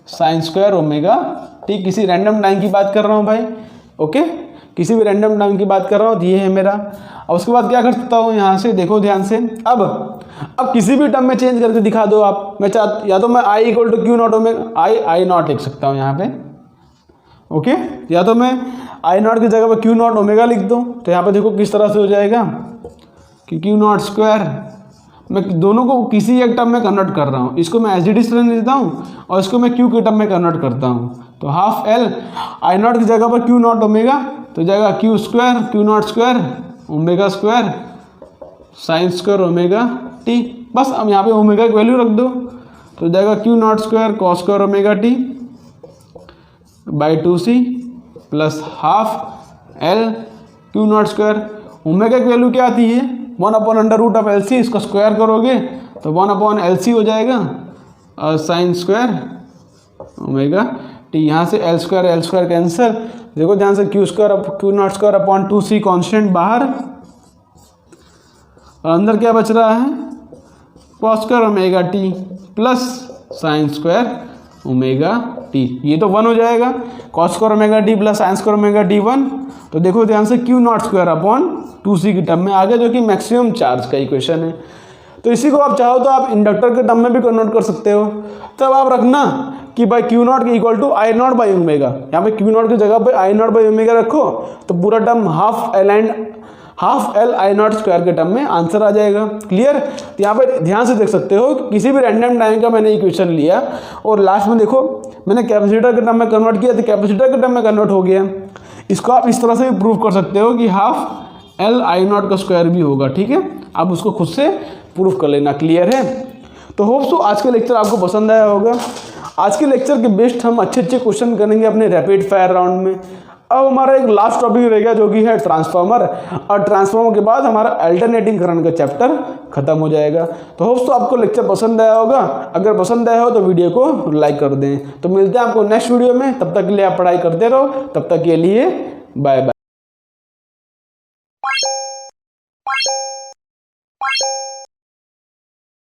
sine square omega T. किसी रैंडम टाइम की बात कर रहा हूँ भाई। ओके, किसी भी रैंडम टाइम की बात कर रहा हूँ, ये है मेरा। और उसके बाद क्या कर सकता हूँ यहाँ से, देखो ध्यान से, अब किसी भी टर्म में चेंज करके दिखा दो आप। मैं या तो मैं I equal to Q not omega I not लिख सकता हूँ यहाँ पे। ओके, या तो मैं I नॉट की जगह पे Q नॉट ओमेगा लिख दूँ तो यहाँ पे देखो किस तरह से हो जाएगा कि Q नॉट स्क्वायर, मैं दोनों को किसी एक टर्म में कन्वर्ट कर रहा हूँ। इसको मैं एज इट इज लेता हूँ और इसको मैं Q के टर्म में कन्वर्ट करता हूँ। तो हाफ L I नॉट की जगह पर Q नॉट ओमेगा तो जाएगा Q square Q not square omega square sine square omega T. बस अब यहाँ पे ओमेगा की वैल्यू रख दो तो जाएगा Q not square cos square omega T by 2C plus half L Q not square. Omega की वैल्यू क्या आती है 1/√LC, इसको स्क्वायर करोगे तो 1/LC हो जाएगा और साइन स्क्वायर ओमेगा टी। यहाँ से L स्क्वायर कैंसिल, देखो ध्यान से Q not square upon 2C constant बाहर और अंदर क्या बच रहा है cos square omega T plus sine square omega T. ये तो 1 हो जाएगा, cos square omega T plus sine square omega T 1। तो देखो ध्यान से Q not square upon 2C की टर्म में आ गया, जो कि मैक्सिमम चार्ज का इक्वेशन है। तो इसी को आप चाहो तो आप इंडक्टर के टर्म में भी कन्वर्ट कर सकते हो। तब आप रखना कि भाई Q not equal to I not by omega, यहाँ पे Q नॉट की जगह पे I नॉट बाई ओमेगा रखो तो पूरा term half L I not square के टर्म में आंसर आ जाएगा। क्लियर? तो यहाँ पे ध्यान से देख सकते हो किसी भी रैंडम टाइम का मैंने इक्वेशन लिया और लास्ट में देखो मैंने कैपेसिटर के टर्म में कन्वर्ट किया तो कैपेसिटर के टर्म में कन्वर्ट हो गया। इसको आप इस तरह से भी प्रूव कर सकते हो कि हाफ L I नॉट का स्क्वायर भी होगा। ठीक है, आप उसको खुद से प्रूव कर लेना। क्लियर है? तो होप्स तो आज का लेक्चर आपको पसंद आया होगा। आज के लेक्चर के बेस्ट हम अच्छे क्वेश्चन करेंगे अपने रैपिड फायर राउंड में। अब हमारा एक लास्ट टॉपिक रहेगा जो कि है ट्रांसफार्मर, और ट्रांसफार्मर के बाद हमारा अल्टरनेटिंग करंट का चैप्टर खत्म हो जाएगा। तो होप्स तो आपको लेक्चर पसंद आया होगा। अगर पसंद आया हो तो वीडियो को लाइक कर दें। तो मिलते हैं आपको नेक्स्ट वीडियो में, तब तक के लिए आप पढ़ाई करते रहो। तब तक के लिए बाय बाय।